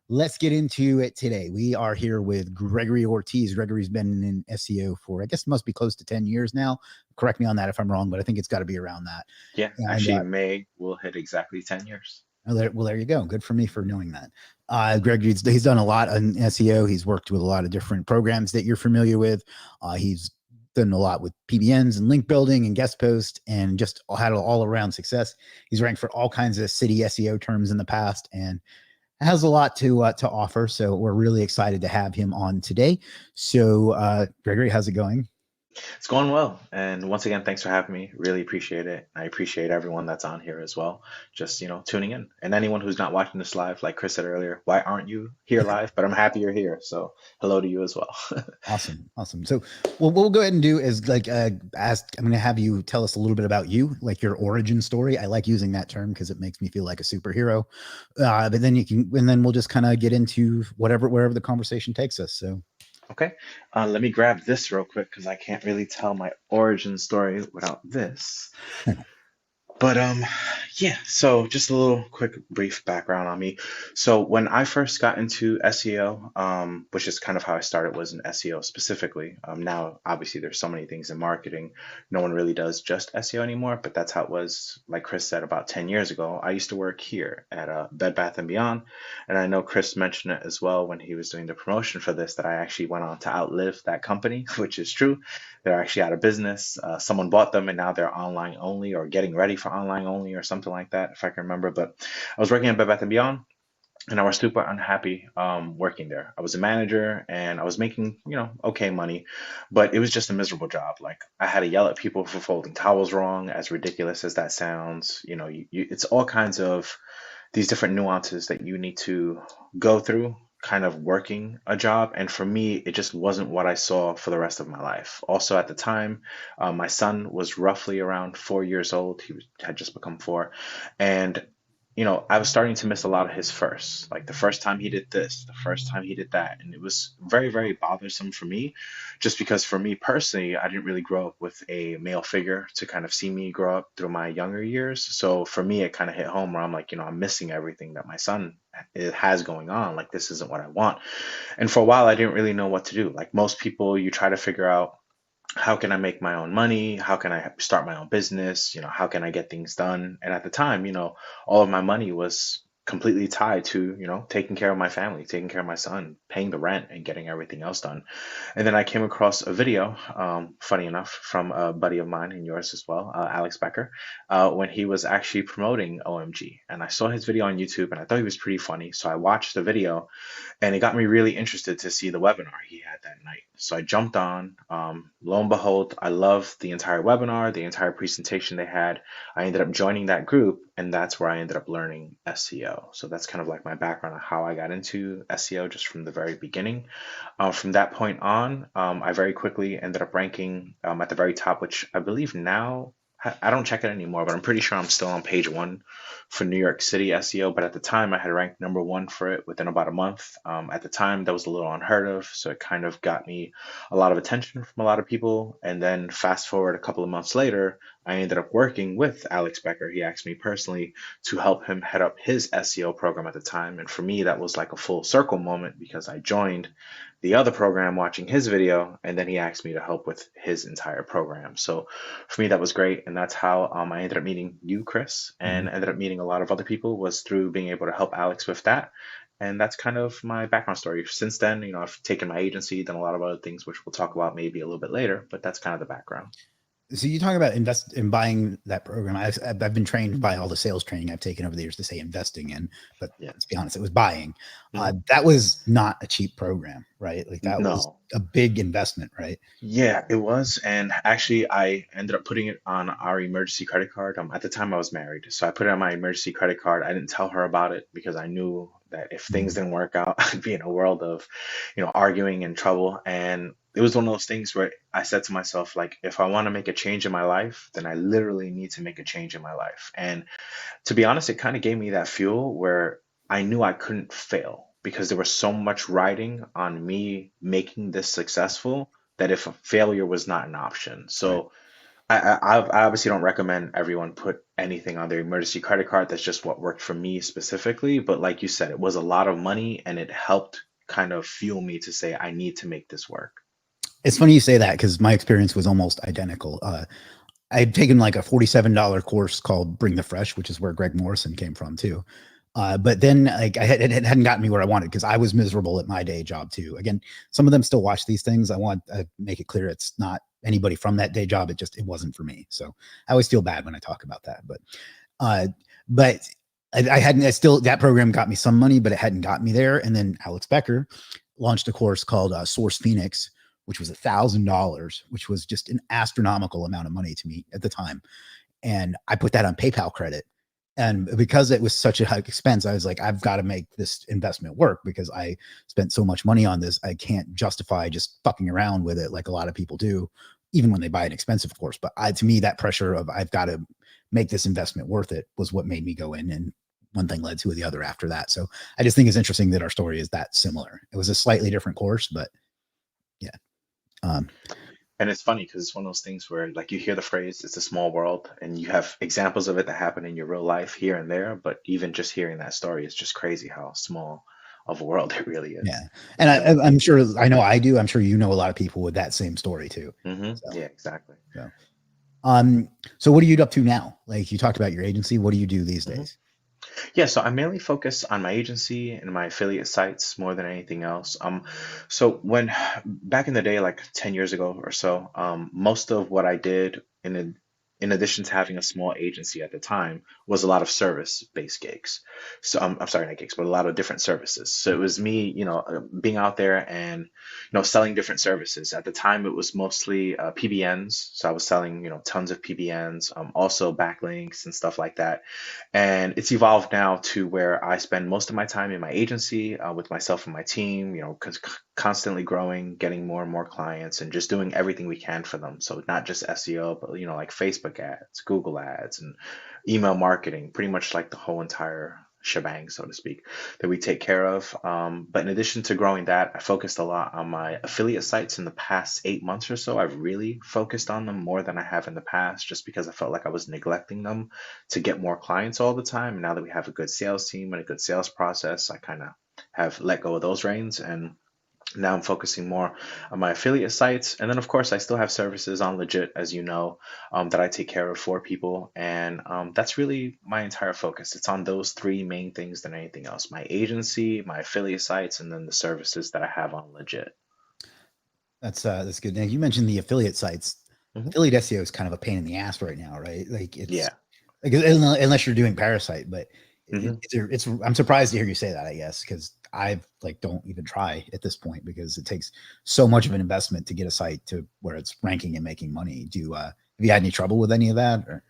let's get into it today. We are here with Gregory Ortiz. Gregory's been in SEO for, I guess, it must be close to 10 years now. Correct me on that if I'm wrong, but I think it's got to be around that. Yeah, And actually, May will hit exactly 10 years. well, there you go. Good for me for knowing that. Gregory's he's done a lot on SEO. He's worked with a lot of different programs that you're familiar with. He's done a lot with PBNs and link building and guest post and just had all around success. He's ranked for all kinds of city SEO terms in the past and has a lot to offer. So we're really excited to have him on today. So Gregory, how's it going? It's going well. And once again, thanks for having me. Really appreciate it. I appreciate everyone that's on here as well. Just, tuning in. And anyone who's not watching this live, like Chris said earlier, why aren't you here live? But I'm happy you're here. So hello to you as well. Awesome. So what we'll go ahead and do is ask. I'm going to have you tell us a little bit about you, like your origin story. I like using that term because it makes me feel like a superhero. But then then we'll just kind of get into wherever the conversation takes us. So Okay, let me grab this real quick because I can't really tell my origin story without this. But yeah, so just a little quick brief background on me. So when I first got into SEO, which is kind of how I started, was in SEO specifically. Now obviously there's so many things in marketing. No one really does just SEO anymore, but that's how it was, like Chris said, about 10 years ago. I used to work here at Bed Bath and Beyond, and I know Chris mentioned it as well when he was doing the promotion for this, that I actually went on to outlive that company, which is true. They're actually out of business. Someone bought them and now they're online only or getting ready for online only or something like that, if I can remember. But I was working at Bed Bath& Beyond and I was super unhappy working there. I was a manager and I was making, okay money, but it was just a miserable job. Like I had to yell at people for folding towels wrong, as ridiculous as that sounds. It's all kinds of these different nuances that you need to go through kind of working a job. And for me, it just wasn't what I saw for the rest of my life. Also, at the time, my son was roughly around 4 years old. Had just become four. And I was starting to miss a lot of his firsts, like the first time he did this, the first time he did that. And it was very, very bothersome for me, just because for me personally, I didn't really grow up with a male figure to kind of see me grow up through my younger years. So for me, it kind of hit home where I'm like, I'm missing everything that my son has going on. Like, this isn't what I want. And for a while, I didn't really know what to do. Like most people, you try to figure out, how can I make my own money? How can I start my own business? How can I get things done? And at the time, all of my money was completely tied to, taking care of my family, taking care of my son, paying the rent and getting everything else done. And then I came across a video, funny enough, from a buddy of mine and yours as well, Alex Becker, when he was actually promoting OMG. And I saw his video on YouTube and I thought he was pretty funny. So I watched the video and it got me really interested to see the webinar he had that night. So I jumped on. Lo and behold, I loved the entire webinar, the entire presentation they had. I ended up joining that group, and that's where I ended up learning SEO. So that's kind of like my background on how I got into SEO just from the very beginning. From that point on, I very quickly ended up ranking at the very top, which I believe now, I don't check it anymore, but I'm pretty sure I'm still on page one for New York City SEO. But at the time, I had ranked number one for it within about a month. At the time, that was a little unheard of. So it kind of got me a lot of attention from a lot of people. And then fast forward a couple of months later, I ended up working with Alex Becker. He asked me personally to help him head up his SEO program at the time. And for me, that was like a full circle moment because I joined the other program watching his video, and then he asked me to help with his entire program. So for me, that was great. And that's how I ended up meeting you, Chris, and ended up meeting a lot of other people, was through being able to help Alex with that. And that's kind of my background story. Since then, I've taken my agency, done a lot of other things, which we'll talk about maybe a little bit later, but that's kind of the background. So you talk about invest in buying that program. I've been trained by all the sales training I've taken over the years to say investing in, but Yeah. let's be honest, it was buying. Mhm. That was not a cheap program, right? Like that was No. a big investment, right? Yeah, it was. And actually, I ended up putting it on our emergency credit card. At the time, I was married. So I put it on my emergency credit card. I didn't tell her about it because I knew that if things Mhm. didn't work out, I'd be in a world of, arguing and trouble. And it was one of those things where I said to myself, like, if I want to make a change in my life, then I literally need to make a change in my life. And to be honest, it kind of gave me that fuel where I knew I couldn't fail because there was so much riding on me making this successful that if a failure was not an option. Right. So I obviously don't recommend everyone put anything on their emergency credit card. That's just what worked for me specifically. But like you said, it was a lot of money and it helped kind of fuel me to say, I need to make this work. It's funny you say that because my experience was almost identical. I had taken like a $47 course called Bring the Fresh, which is where Greg Morrison came from too. But then like it hadn't gotten me where I wanted because I was miserable at my day job too. Again, some of them still watch these things. I want to make it clear it's not anybody from that day job. It wasn't for me. So I always feel bad when I talk about that. Uh, but I hadn't. That program got me some money, but it hadn't got me there. And then Alex Becker launched a course called Source Phoenix, which was $1,000, which was just an astronomical amount of money to me at the time. And I put that on PayPal credit. And because it was such a high expense, I was like, I've got to make this investment work because I spent so much money on this. I can't justify just fucking around with it like a lot of people do, even when they buy an expensive course. But to me, that pressure of I've got to make this investment worth it was what made me go in. And one thing led to the other after that. So I just think it's interesting that our story is that similar. It was a slightly different course, but yeah. And it's funny because it's one of those things where, like, you hear the phrase, it's a small world, and you have examples of it that happen in your real life here and there. But even just hearing that story is just crazy how small of a world it really Yeah. is. And Similar to I'm you. sure I know I do. I'm sure you know a lot of people with that same story too. So, Yeah, exactly. so, um, so what are you up to now? Like you talked about your agency. What do you do these hmm days? Yeah, so I mainly focus on my agency and my affiliate sites more than anything else. So when back in the day, like 10 years ago or so, most of what I did in addition to having a small agency at the time was a lot of service-based gigs. So I'm sorry, not gigs, but a lot of different services. So it was me, being out there and selling different services. At the time, it was mostly PBNs. So I was selling tons of PBNs, also backlinks and stuff like that. And it's evolved now to where I spend most of my time in my agency with myself and my team, constantly growing, getting more and more clients, and just doing everything we can for them. So not just SEO, but like Facebook ads, Google ads, and email marketing, pretty much like the whole entire shebang, so to speak, that we take care of. But in addition to growing that, I focused a lot on my affiliate sites in the past 8 months or so. I've really focused on them more than I have in the past, just because I felt like I was neglecting them to get more clients all the time. And now that we have a good sales team and a good sales process, I kind of have let go of those reins, and now I'm focusing more on my affiliate sites. And then, of course, I still have services on Legit, as you know, that I take care of for people. And that's really my entire focus. It's on those three main things than anything else: my agency, my affiliate sites, and then the services that I have on Legit. That's good. Now you mentioned the affiliate sites. hmm Affiliate SEO is kind of a pain in the ass right now, right? Like it's Yeah. like unless you're doing Parasite, but hmm it's I'm surprised to hear you say that, I guess, because I like don't even try at this point because it takes so much of an investment to get a site to where it's ranking and making money. Have you had any trouble with any of that? Or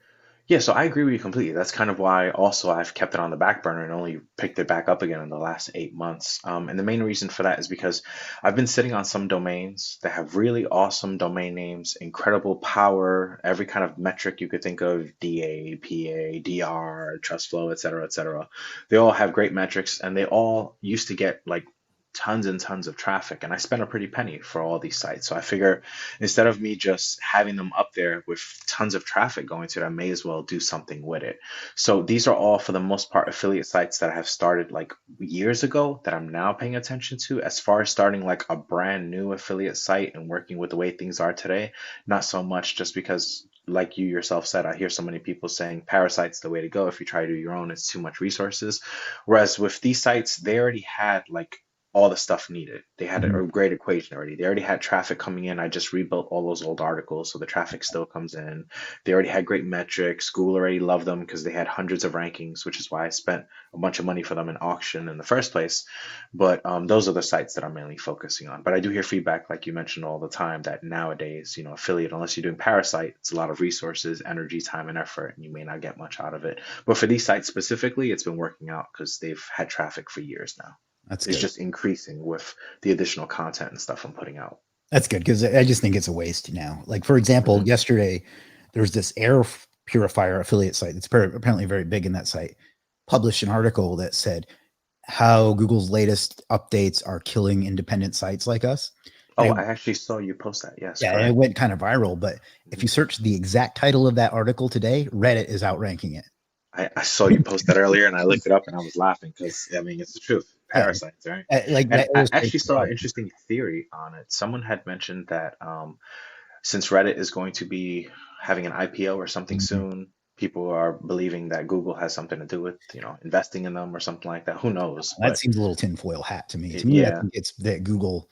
Yeah, so I agree with you completely. That's kind of why also I've kept it on the back burner and only picked it back up again in the last 8 months. And the main reason for that is because I've been sitting on some domains that have really awesome domain names, incredible power, every kind of metric you could think of: DA, PA, DR, trust flow, et cetera, et cetera. They all have great metrics, and they all used to get like tons and tons of traffic. And I spent a pretty penny for all these sites. So I figure instead of me just having them up there with tons of traffic going to it, I may as well do something with it. So these are all, for the most part, affiliate sites that I have started like years ago that I'm now paying attention to. As far as starting like a brand new affiliate site and working with the way things are today, not so much, just because, like you yourself said, I hear so many people saying Parasite's the way to go. If you try to do your own, it's too much resources. Whereas with these sites, they already had like all the stuff needed. They had Mhm. a great equation already. They already had traffic coming in. I just rebuilt all those old articles, so the traffic still comes in. They already had great metrics. Google already loved them because they had hundreds of rankings, which is why I spent a bunch of money for them in auction in the first place. But those are the sites that I'm mainly focusing on. But I do hear feedback, like you mentioned all the time, that nowadays, affiliate, unless you're doing Parasite, it's a lot of resources, energy, time, and effort, and you may not get much out of it. But for these sites specifically, it's been working out because they've had traffic for years now. That's It's good. just increasing with the additional content and stuff I'm putting out. That's good because I just think it's a waste now. Like for example, hmm yesterday there was this purifier affiliate site that's apparently very big in that site published an article that said how Google's latest updates are killing independent sites like us. Oh, And I actually saw you post that. Yes, yeah, and it correct. went kind of viral. But if Mhm. you search the exact title of that article today, Reddit is outranking it. I saw you post that earlier and I looked it up and I was laughing because I mean it's the truth. Yeah, Parasites, right? like And that I illustrates actually the saw an problem. interesting theory on it. Someone had mentioned that since Reddit is going to be having an IPO or something Mhm. soon, people are believing that Google has something to do with, investing in them or something like that. Who knows? That But seems a little tinfoil hat to me. To me, I yeah. think it's that Google.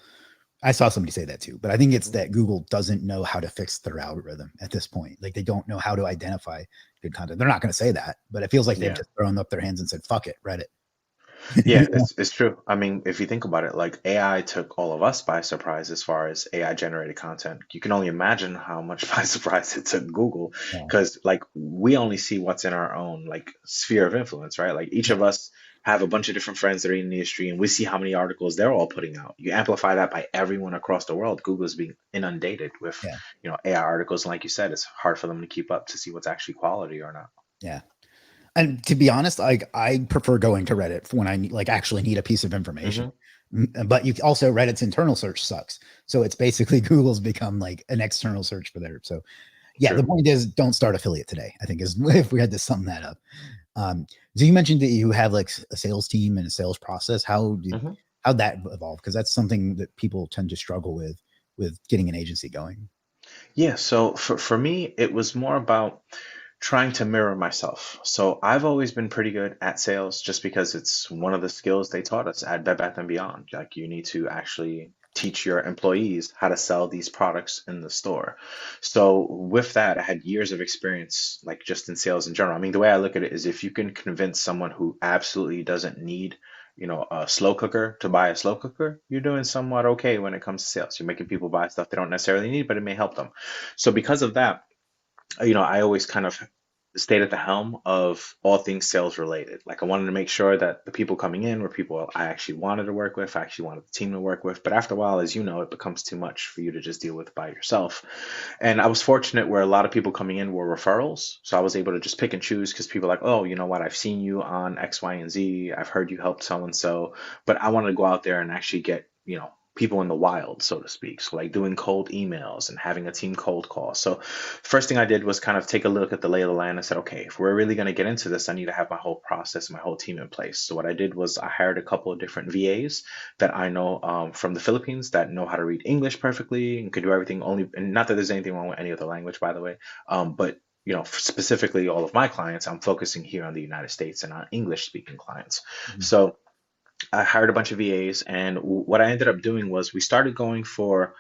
I saw somebody say that too, but I think it's Mhm. that Google doesn't know how to fix their algorithm at this point. Like they don't know how to identify good content. They're not going to say that, but it feels like they've Yeah. just thrown up their hands and said, "Fuck it, Reddit." Yeah, it's true. I mean, if you think about it, like AI took all of us by surprise as far as AI generated content. You can only imagine how much by surprise it took Google, Yeah, because like we only see what's in our own like sphere of influence, right? Like each yeah, of us have a bunch of different friends that are in the industry, and we see how many articles they're all putting out. You amplify that by everyone across the world. Google is being inundated with, yeah, AI articles, and like you said, it's hard for them to keep up to see what's actually quality or not. yeah. And to be honest, like I prefer going to Reddit for when I like actually need a piece of information. Hmm. But you also Reddit's internal search sucks. So it's basically Google's become like an external search for there. So yeah, the True. point is don't start affiliate today, I think is if we had to sum that up. Um, so you mentioned that you have like a sales team and a sales process. How'd that evolve? Because that's something that people tend to struggle with getting an agency going. Yeah, so for me, it was more about trying to mirror myself. So I've always been pretty good at sales just because it's one of the skills they taught us at Bed Bath& and Beyond. Like you need to actually teach your employees how to sell these products in the store. So with that, I had years of experience, like just in sales in general. I mean, the way I look at it is if you can convince someone who absolutely doesn't need, a slow cooker to buy a slow cooker, you're doing somewhat okay when it comes to sales. You're making people buy stuff they don't necessarily need, but it may help them. So because of that, I always kind of stayed at the helm of all things sales related. Like I wanted to make sure that the people coming in were people I actually wanted to work with, I actually wanted the team to work with. But after a while, as you know, it becomes too much for you to just deal with by yourself. And I was fortunate where a lot of people coming in were referrals. So I was able to just pick and choose because people are like, oh, you know what, I've seen you on X, Y, and Z. I've heard you helped so and so. But I wanted to go out there and actually get, people in the wild, so to speak. So like doing cold emails and having a team cold call. So first thing I did was kind of take a look at the lay of the land and said, okay, if we're really going to get into this, I need to have my whole process, my whole team in place. So what I did was I hired a couple of different VAs that I know from the Philippines that know how to read English perfectly and could do everything only, and not that there's anything wrong with any other language, by the way, but specifically all of my clients, I'm focusing here on the United States and on English speaking clients. Mhm. So I hired a bunch of VAs, and what I ended up doing was we started going for,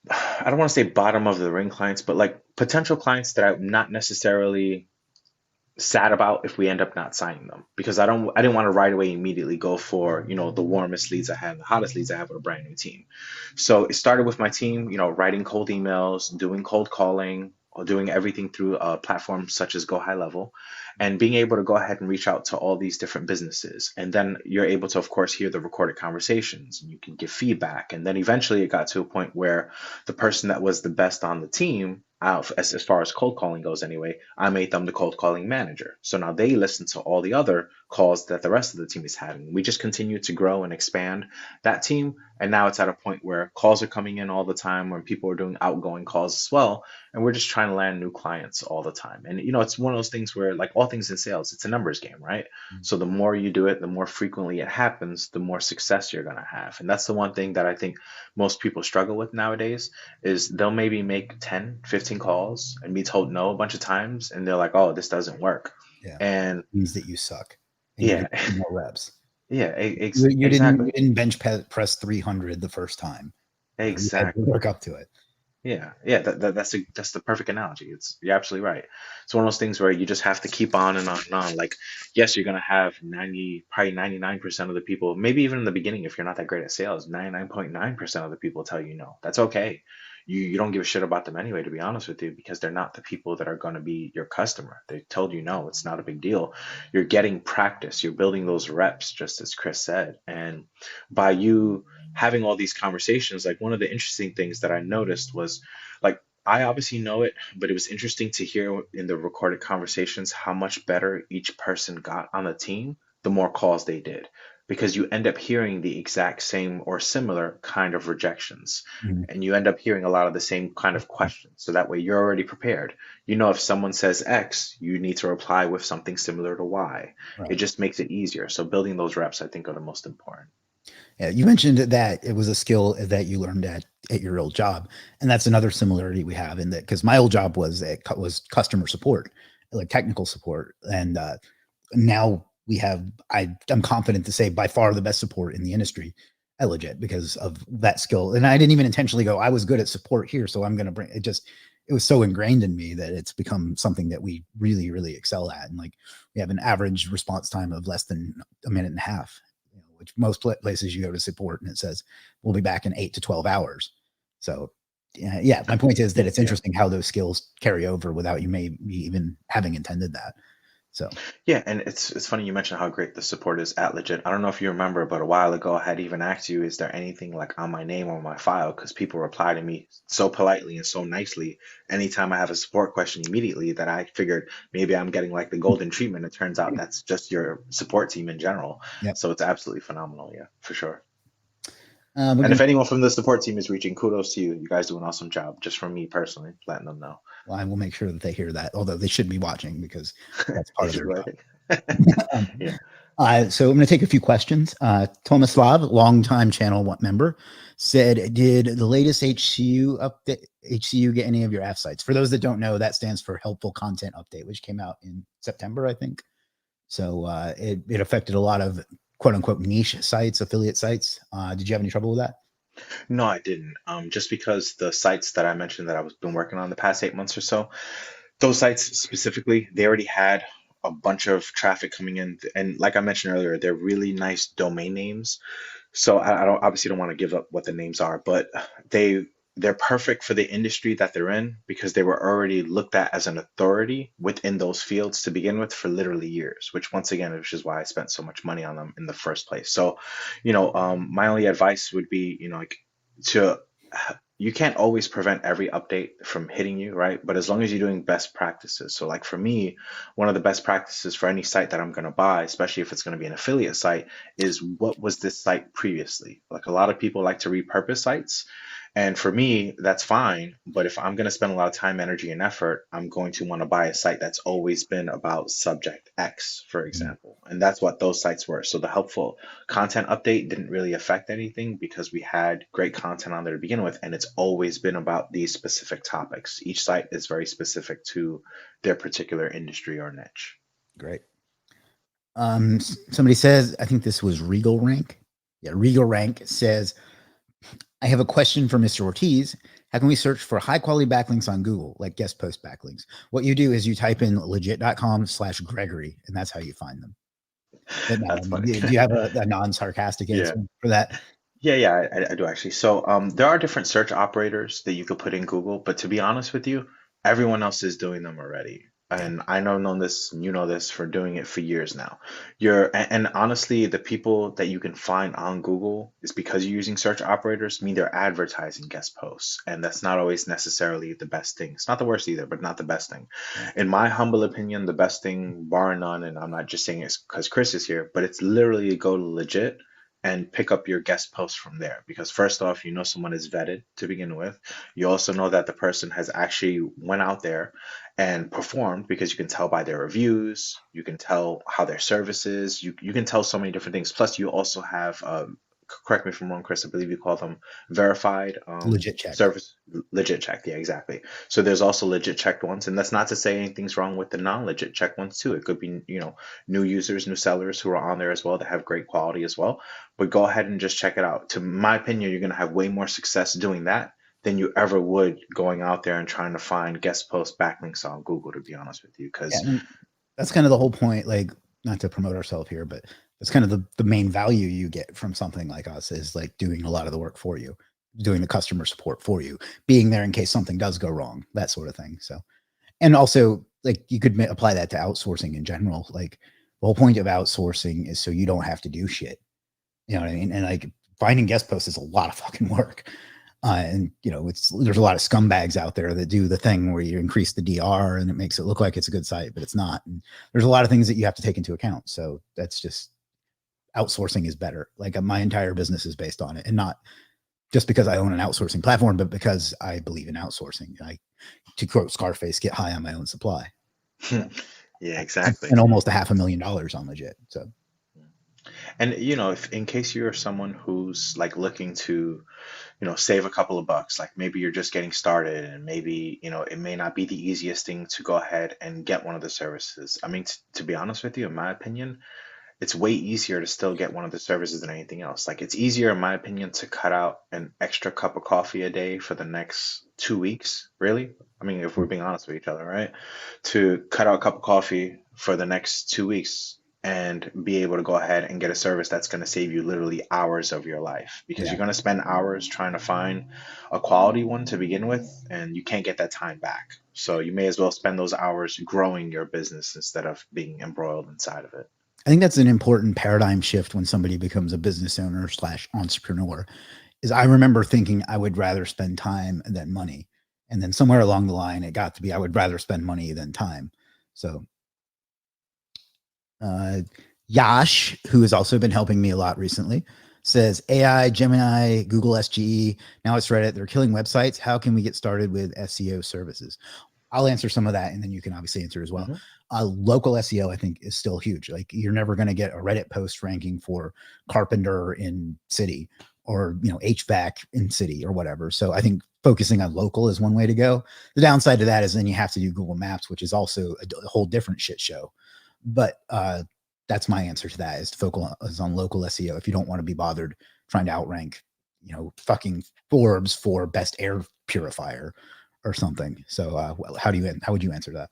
I don't want to say bottom of the ring clients, but like potential clients that I'm not necessarily sad about if we end up not signing them, because I didn't want to right away immediately go for, the warmest leads I have, the hottest leads I have with a brand new team. So it started with my team, writing cold emails, doing cold calling, or doing everything through platforms such as Go High Level, and being able to go ahead and reach out to all these different businesses. And then you're able to, of course, hear the recorded conversations and you can give feedback. And then eventually it got to a point where the person that was the best on the team, as far as cold calling goes anyway, I made them the cold calling manager. So now they listen to all the other calls that the rest of the team is having. We just continue to grow and expand that team. And now it's at a point where calls are coming in all the time, where people are doing outgoing calls as well. And we're just trying to land new clients all the time. And, it's one of those things where, like all things in sales, it's a numbers game, right? So the more you do it, the more frequently it happens, the more success you're going to have. And that's the one thing that I think most people struggle with nowadays is they'll maybe make 10, 15 calls and be told no a bunch of times. And they're like, oh, this doesn't work. Yeah, And means that you suck and you yeah, didn't do more reps. yeah, You didn't exactly. you didn't bench press 300 the first time. You had to Exactly. work up to it. Yeah, yeah, that's the perfect analogy. You're absolutely right. It's one of those things where you just have to keep on and on and on. Like, yes, you're gonna have 99% of the people, maybe even in the beginning, if you're not that great at sales, 99.9% of the people tell you no. That's okay. You don't give a shit about them anyway, to be honest with you, because they're not the people that are gonna be your customer. They told you no, it's not a big deal. You're getting practice, you're building those reps, just as Chris said. And by you having all these conversations, like one of the interesting things that I noticed was like I obviously know it, but it was interesting to hear in the recorded conversations how much better each person got on the team the more calls they did. because you end up hearing the exact same or similar kind of rejections. Mhm. And you end up hearing a lot of the same kind of questions. So that way you're already prepared. You know, if someone says X, you need to reply with something similar to Y. It Right. just makes it easier. So building those reps, I think, are the most important. Yeah, you mentioned that it was a skill that you learned at your old job, and that's another similarity we have in that because my old job was customer support, like technical support, and now we have I'm confident to say by far the best support in the industry at Legit because of that skill. And I didn't even intentionally go, I was good at support here, so I'm going to bring it. Just it was so ingrained in me that it's become something that we really, really excel at. And like we have an average response time of less than a minute and a half, which most places you go to support and it says we'll be back in 8 to 12 hours. So yeah, my point is that it's Yeah. interesting how those skills carry over without you maybe even having intended that. So Yeah, and it's funny you mentioned how great the support is at Legit. I don't know if you remember, but a while ago I had even asked you, is there anything like on my name or my file? Because people reply to me so politely and so nicely anytime I have a support question immediately that I figured maybe I'm getting like the golden treatment. It turns out that's just your support team in general. yeah, So it's absolutely phenomenal, yeah, for sure. we're And gonna if anyone from the support team is reaching, kudos to you. You guys do an awesome job, just from me personally, letting them know. well, I will make sure that they hear that, although they should be watching because that's part They of should their job. write it. Um, Yeah. so I'm going to take a few questions. Tomislav, longtime channel member, said, "Did the latest HCU update HCU get any of your F sites?" For those that don't know, that stands for Helpful Content Update, which came out in September, I think. So it affected a lot of quote unquote niche sites, affiliate sites. Did you have any trouble with that? No, I didn't. Just because the sites that I mentioned that I've been working on the past 8 months or so, those sites specifically, they already had a bunch of traffic coming in. And like I mentioned earlier, they're really nice domain names. So I don't obviously don't want to give up what the names are, but they they're perfect for the industry that they're in because they were already looked at as an authority within those fields to begin with for literally years, which once again, which is why I spent so much money on them in the first place. So, my only advice would be, like to you can't always prevent every update from hitting you, right? But as long as you're doing best practices. So like for me, one of the best practices for any site that I'm going to buy, especially if it's going to be an affiliate site, is what was this site previously? Like a lot of people like to repurpose sites. And for me, that's fine. But if I'm going to spend a lot of time, energy, and effort, I'm going to want to buy a site that's always been about subject X, for Mm, example. And that's what those sites were. So the helpful content update didn't really affect anything because we had great content on there to begin with. And it's always been about these specific topics. Each site is very specific to their particular industry or niche. great. Somebody says, I think this was Regal Rank. Yeah, Regal Rank says, I have a question for Mr. Ortiz. How can we search for high quality backlinks on Google, like guest post backlinks? What you do is you type in legit.com/Gregory, and that's how you find them. But no, That's funny. do you have a non sarcastic Yeah. answer for that? Yeah, I do actually. So, there are different search operators that you could put in Google, but to be honest with you, everyone else is doing them already. Yeah. And I know this, you know this for doing it for years now. And honestly, the people that you can find on Google is because you're using search operators, mean they're advertising guest posts, and that's not always necessarily the best thing. It's not the worst either, but not the best thing. Yeah. In my humble opinion, the best thing, bar none, and I'm not just saying it because Chris is here, but it's literally go to Legit and pick up your guest post from there because first off someone is vetted to begin with. You also know that the person has actually went out there and performed because you can tell by their reviews, you can tell how their service is, you can tell so many different things. Plus you also have correct me if I'm wrong, Chris, I believe you call them verified Legit checked. service. Legit checked, yeah, exactly. So there's also legit checked ones, and that's not to say anything's wrong with the non-legit checked ones too. It could be new users, new sellers who are on there as well that have great quality as well. But go ahead and just check it out. To my opinion, you're going to have way more success doing that than you ever would going out there and trying to find guest post backlinks on Google, to be honest with you. Yeah, Because and that's kind of the whole point. Like, not to promote ourselves here, but that's kind of the main value you get from something like us is like doing a lot of the work for you, doing the customer support for you, being there in case something does go wrong, that sort of thing. So, and also like you could apply that to outsourcing in general. Like the whole point of outsourcing is so you don't have to do shit. You know what I mean? And like finding guest posts is a lot of fucking work. And there's a lot of scumbags out there that do the thing where you increase the DR and it makes it look like it's a good site, but it's not. And there's a lot of things that you have to take into account. So that's just outsourcing is better. Like my entire business is based on it, and not just because I own an outsourcing platform, but because I believe in outsourcing. I, to quote Scarface, get high on my own supply. So Yeah, I exactly. spent almost $500,000 on legit. So And if in case you're someone who's like looking to, save a couple of bucks, like maybe you're just getting started and maybe, it may not be the easiest thing to go ahead and get one of the services. I mean, to be honest with you, in my opinion, it's way easier to still get one of the services than anything else. Like it's easier, in my opinion, to cut out an extra cup of coffee a day for the next 2 weeks, really. I mean, if we're being honest with each other, right? To cut out a cup of coffee for the next 2 weeks and be able to go ahead and get a service that's going to save you literally hours of your life because yeah, you're going to spend hours trying to find a quality one to begin with, and you can't get that time back. So you may as well spend those hours growing your business instead of being embroiled inside of it. I think that's an important paradigm shift when somebody becomes a business owner slash entrepreneur. Is I remember thinking I would rather spend time than money, and then somewhere along the line, it got to be I would rather spend money than time. So Uh, Yash, who has also been helping me a lot recently, says AI, Gemini, Google SGE, now it's Reddit. They're killing websites. How can we get started with SEO services? I'll answer some of that, and then you can obviously answer as well. Hmm. Local SEO, I think, is still huge. Like you're never going to get a Reddit post ranking for carpenter in city or HVAC in city or whatever. So I think focusing on local is one way to go. The downside to that is then you have to do Google Maps, which is also a whole different shit show. But that's my answer to that, is to focus on local SEO if you don't want to be bothered trying to outrank, fucking Forbes for best air purifier or something. So how would you answer that?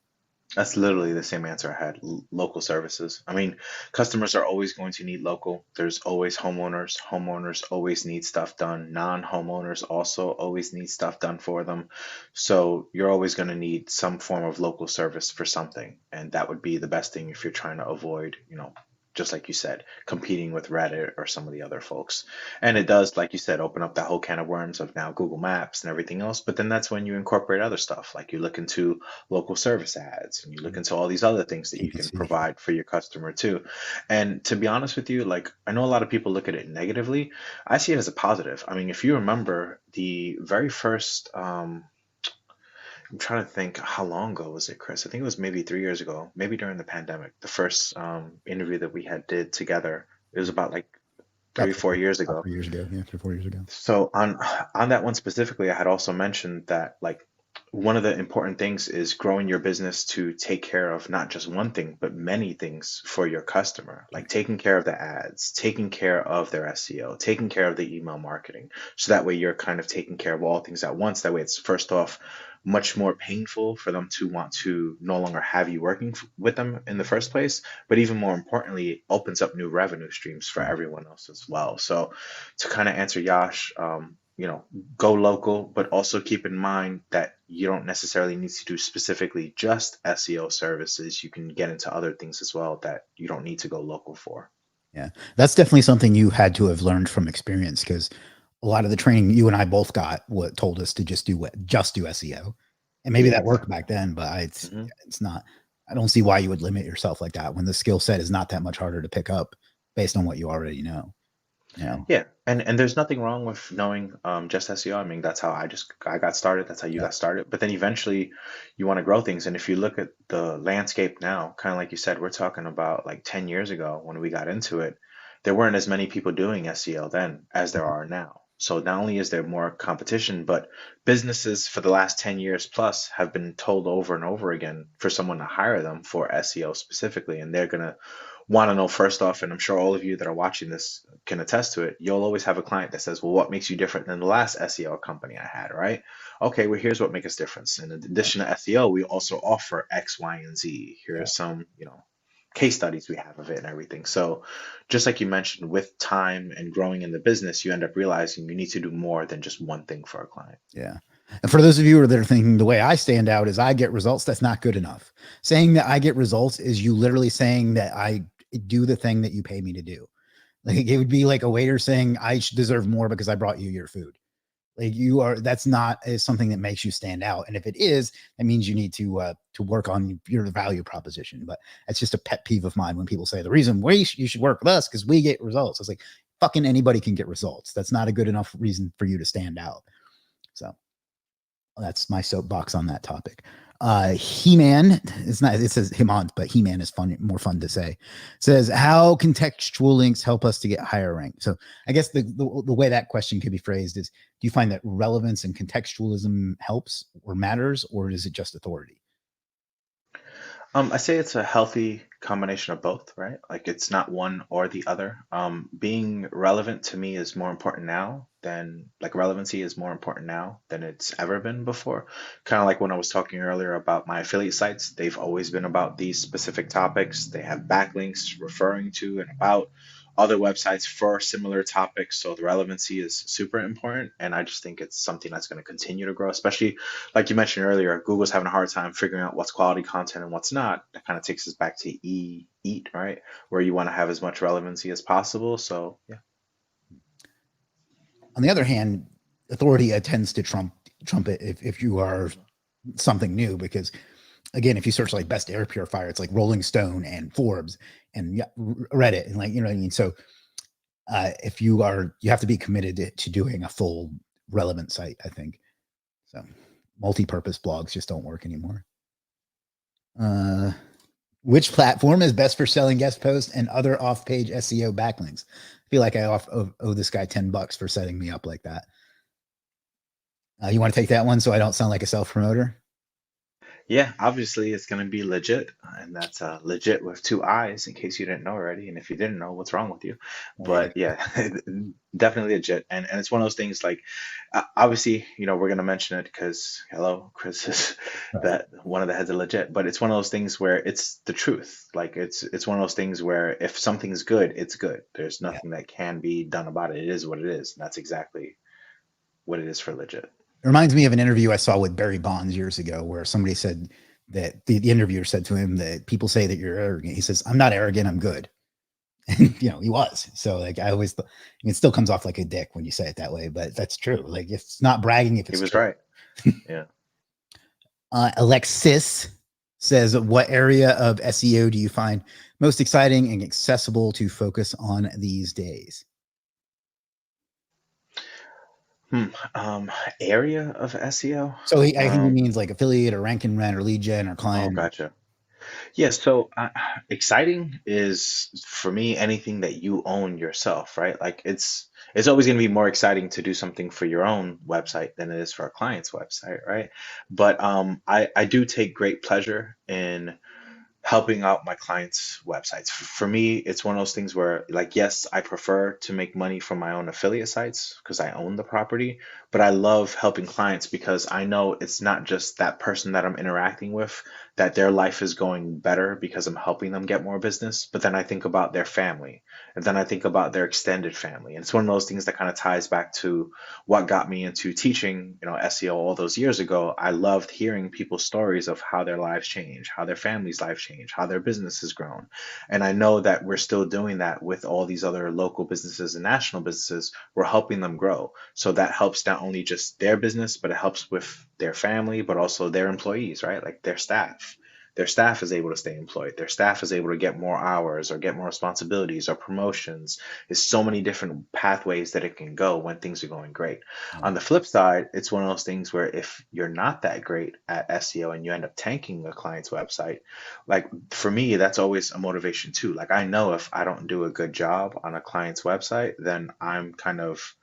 That's literally the same answer I had. Local services. I mean, customers are always going to need local. There's always homeowners. Homeowners always need stuff done. Non-homeowners also always need stuff done for them. So you're always going to need some form of local service for something. And that would be the best thing if you're trying to avoid, just like you said, competing with Reddit or some of the other folks. And it does, like you said, open up that whole can of worms of now Google Maps and everything else. But then that's when you incorporate other stuff, like you look into local service ads and you look into all these other things that you can PPC. provide for your customer too. And to be honest with you, like I know a lot of people look at it negatively. I see it as a positive. I mean, if you remember the very first I'm trying to think, how long ago was it, Chris? I think it was maybe 3 years ago, maybe during the pandemic. The first interview that we had did together, it was about like About 3 4 years about ago. 3 years ago. Yeah, 3 4 years ago. So on that one specifically, I had also mentioned that like one of the important things is growing your business to take care of not just one thing, but many things for your customer, like taking care of the ads, taking care of their SEO, taking care of the email marketing. So that way you're kind of taking care of all things at once. That way it's first off much more painful for them to want to no longer have you working with them in the first place. But even more importantly, it opens up new revenue streams for everyone else as well. So to kind of answer Yash, go local, but also keep in mind that you don't necessarily need to do specifically just SEO services. You can get into other things as well that you don't need to go local for. Yeah, that's definitely something you had to have learned from experience, because a lot of the training you and I both got what told us to just do SEO, and maybe Yeah, that worked exactly. back then, but Hmm. it's not. I don't see why you would limit yourself like that when the skill set is not that much harder to pick up based on what you already know. You know, Yeah, and there's nothing wrong with knowing just SEO. I mean, that's how I got started. That's how you yeah, got started. But then eventually, you want to grow things. And if you look at the landscape now, kind of like you said, we're talking about like 10 years ago when we got into it, there weren't as many people doing SEO then as there are now. So not only is there more competition, but businesses for the last 10 years plus have been told over and over again for someone to hire them for SEO specifically, and they're gonna want to know first off, and I'm sure all of you that are watching this can attest to it, you'll always have a client that says, well, what makes you different than the last SEO company I had, right? Okay, well, here's what makes us different. In addition to SEO, we also offer X, Y, and Z. Here are yeah, some, case studies we have of it and everything. So just like you mentioned, with time and growing in the business, you end up realizing you need to do more than just one thing for a client. yeah. And for those of you that are thinking the way I stand out is I get results, that's not good enough. Saying that I get results is you literally saying that I do the thing that you pay me to do. Like it would be like a waiter saying I deserve more because I brought you your food. Like that's not something that makes you stand out. And if it is, that means you need to work on your value proposition. But it's just a pet peeve of mine when people say the reason you should work with us because we get results. It's like fucking anybody can get results. That's not a good enough reason for you to stand out. So that's my soapbox on that topic. He-Man, it's not, it says Himant, but He-Man is more fun to say. It says, how contextual links help us to get higher rank? So I guess the way that question could be phrased is, do you find that relevance and contextualism helps or matters, or is it just authority? I say it's a healthy combination of both, right? Like it's not one or the other. Being relevant to me is more important now than like relevancy is more important now than it's ever been before. Kind of like when I was talking earlier about my affiliate sites, they've always been about these specific topics. They have backlinks referring to and about other websites for similar topics. So the relevancy is super important. And I just think it's something that's going to continue to grow, especially like you mentioned earlier, Google's having a hard time figuring out what's quality content and what's not. That kind of takes us back to eat, right? Where you want to have as much relevancy as possible. So yeah. On the other hand, authority tends to trump it if you are something new, because again, if you search like best air purifier, it's like Rolling Stone and Forbes and Reddit and like, you know what I mean? So if you have to be committed to doing a full relevant site, I think. So multi-purpose blogs just don't work anymore. Which platform is best for selling guest posts and other off-page SEO backlinks? I feel like I owe this guy $10 for setting me up like that. You want to take that one so I don't sound like a self-promoter? Yeah, obviously it's going to be legit, and that's legit with two eyes in case you didn't know already. And if you didn't know, what's wrong with you? But yeah, definitely legit. And it's one of those things like, obviously, we're going to mention it because, hello, Chris is that one of the heads of legit, but it's one of those things where it's the truth. Like it's one of those things where if something's good, it's good. There's nothing that can be done about it. It is what it is. And that's exactly what it is for legit. It reminds me of an interview I saw with Barry Bonds years ago, where somebody said that the interviewer said to him that people say that you're arrogant. He says, "I'm not arrogant. I'm good." And he was. So like I always, it still comes off like a dick when you say it that way, but that's true. Like it's not bragging if it's He was true. right. Yeah. Alexis says, "What area of SEO do you find most exciting and accessible to focus on these days?" Area of SEO. So I think he means like affiliate or rank and rent or lead gen or Oh, client. gotcha. Yeah, so exciting is for me anything that you own yourself, right? Like it's always going to be more exciting to do something for your own website than it is for a client's website, right? But I do take great pleasure in helping out my clients' websites. For me, it's one of those things where, like, yes, I prefer to make money from my own affiliate sites because I own the property, but I love helping clients because I know it's not just that person that I'm interacting with, that their life is going better because I'm helping them get more business, but then I think about their family, and then I think about their extended family. And it's one of those things that kind of ties back to what got me into teaching, SEO all those years ago. I loved hearing people's stories of how their lives change, how their family's life changed, how their business has grown. And I know that we're still doing that with all these other local businesses and national businesses. We're helping them grow. So that helps not only just their business, but it helps with their family, but also their employees, right? Like their staff. Their staff is able to stay employed. Their staff is able to get more hours or get more responsibilities or promotions. There's so many different pathways that it can go when things are going great. On the flip side, it's one of those things where if you're not that great at SEO and you end up tanking a client's website, like for me, that's always a motivation too. Like I know if I don't do a good job on a client's website, then I'm kind of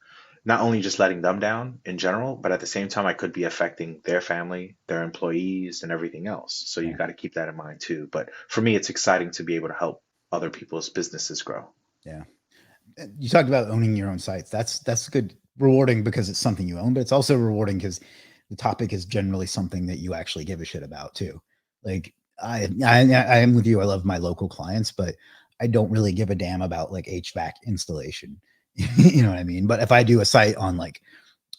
not only just letting them down in general, but at the same time, I could be affecting their family, their employees, and everything else. So you got to keep that in mind too. But for me, it's exciting to be able to help other people's businesses grow. Yeah. You talked about owning your own sites. That's good, rewarding because it's something you own, but it's also rewarding because the topic is generally something that you actually give a shit about too. Like I am with you. I love my local clients, but I don't really give a damn about like HVAC installation. You know what I mean? But if I do a site on like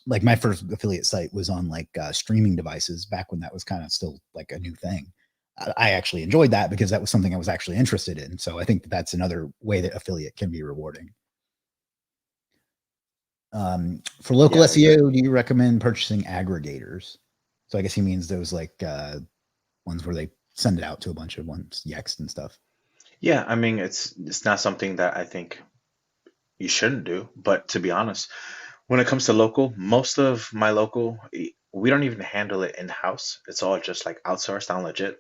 my first affiliate site was on like streaming devices back when that was kind of still like a new thing. I actually enjoyed that because that was something I was actually interested in. So I think that's another way that affiliate can be rewarding. For local Yeah, I agree. SEO, do you recommend purchasing aggregators? So I guess he means those like ones where they send it out to a bunch of ones, Yext and stuff. Yeah, I mean, it's not something that I think you shouldn't do, but to be honest, when it comes to local, most of my local, we don't even handle it in-house. It's all just like outsourced on legit.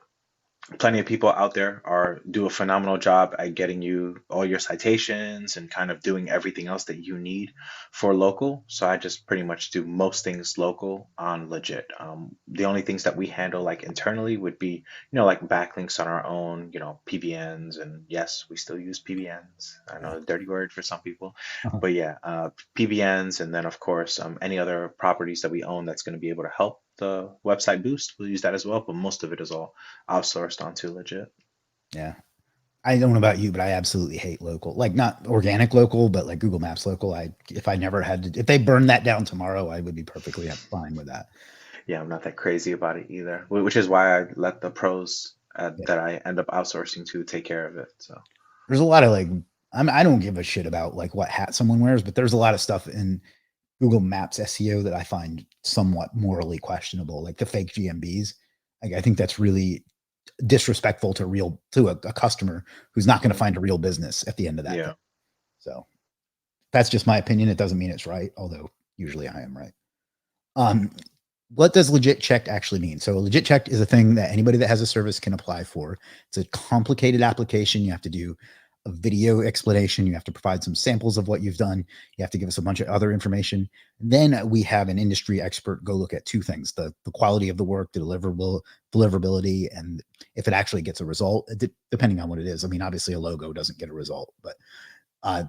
Plenty of people out there are do a phenomenal job at getting you all your citations and kind of doing everything else that you need for local. So I just pretty much do most things local on legit. The only things that we handle like internally would be, like backlinks on our own, PBNs, and yes, we still use PBNs. I know a dirty word for some people, Uh-huh. but yeah, PBNs, and then of course any other properties that we own that's going to be able to help the website boost. We'll use that as well, but most of it is all outsourced onto legit. Yeah. I don't know about you, but I absolutely hate local, like not organic local, but like Google Maps local. If I never had to, if they burned that down tomorrow, I would be perfectly fine with that. Yeah, I'm not that crazy about it either, which is why I let the pros Yeah. that I end up outsourcing to take care of it. So There's a lot of like, I don't give a shit about like what hat someone wears, but there's a lot of stuff in Google Maps SEO that I find somewhat morally questionable, like the fake GMBs. Like, I think that's really disrespectful to a customer who's not going to mhm. find a real business at the end of that thing. Yeah. So that's just my opinion. It doesn't mean it's right, although usually I am right. Um, what does legit checked actually mean? So a legit checked is a thing that anybody that has a service can apply for. It's a complicated application. You have to do a video explanation. You have to provide some samples of what you've done. You have to give us a bunch of other information. Then we have an industry expert go look at two things: the quality of the work, the deliverability, and if it actually gets a result, depending on what it is. I mean, obviously a logo doesn't get a result, but uh,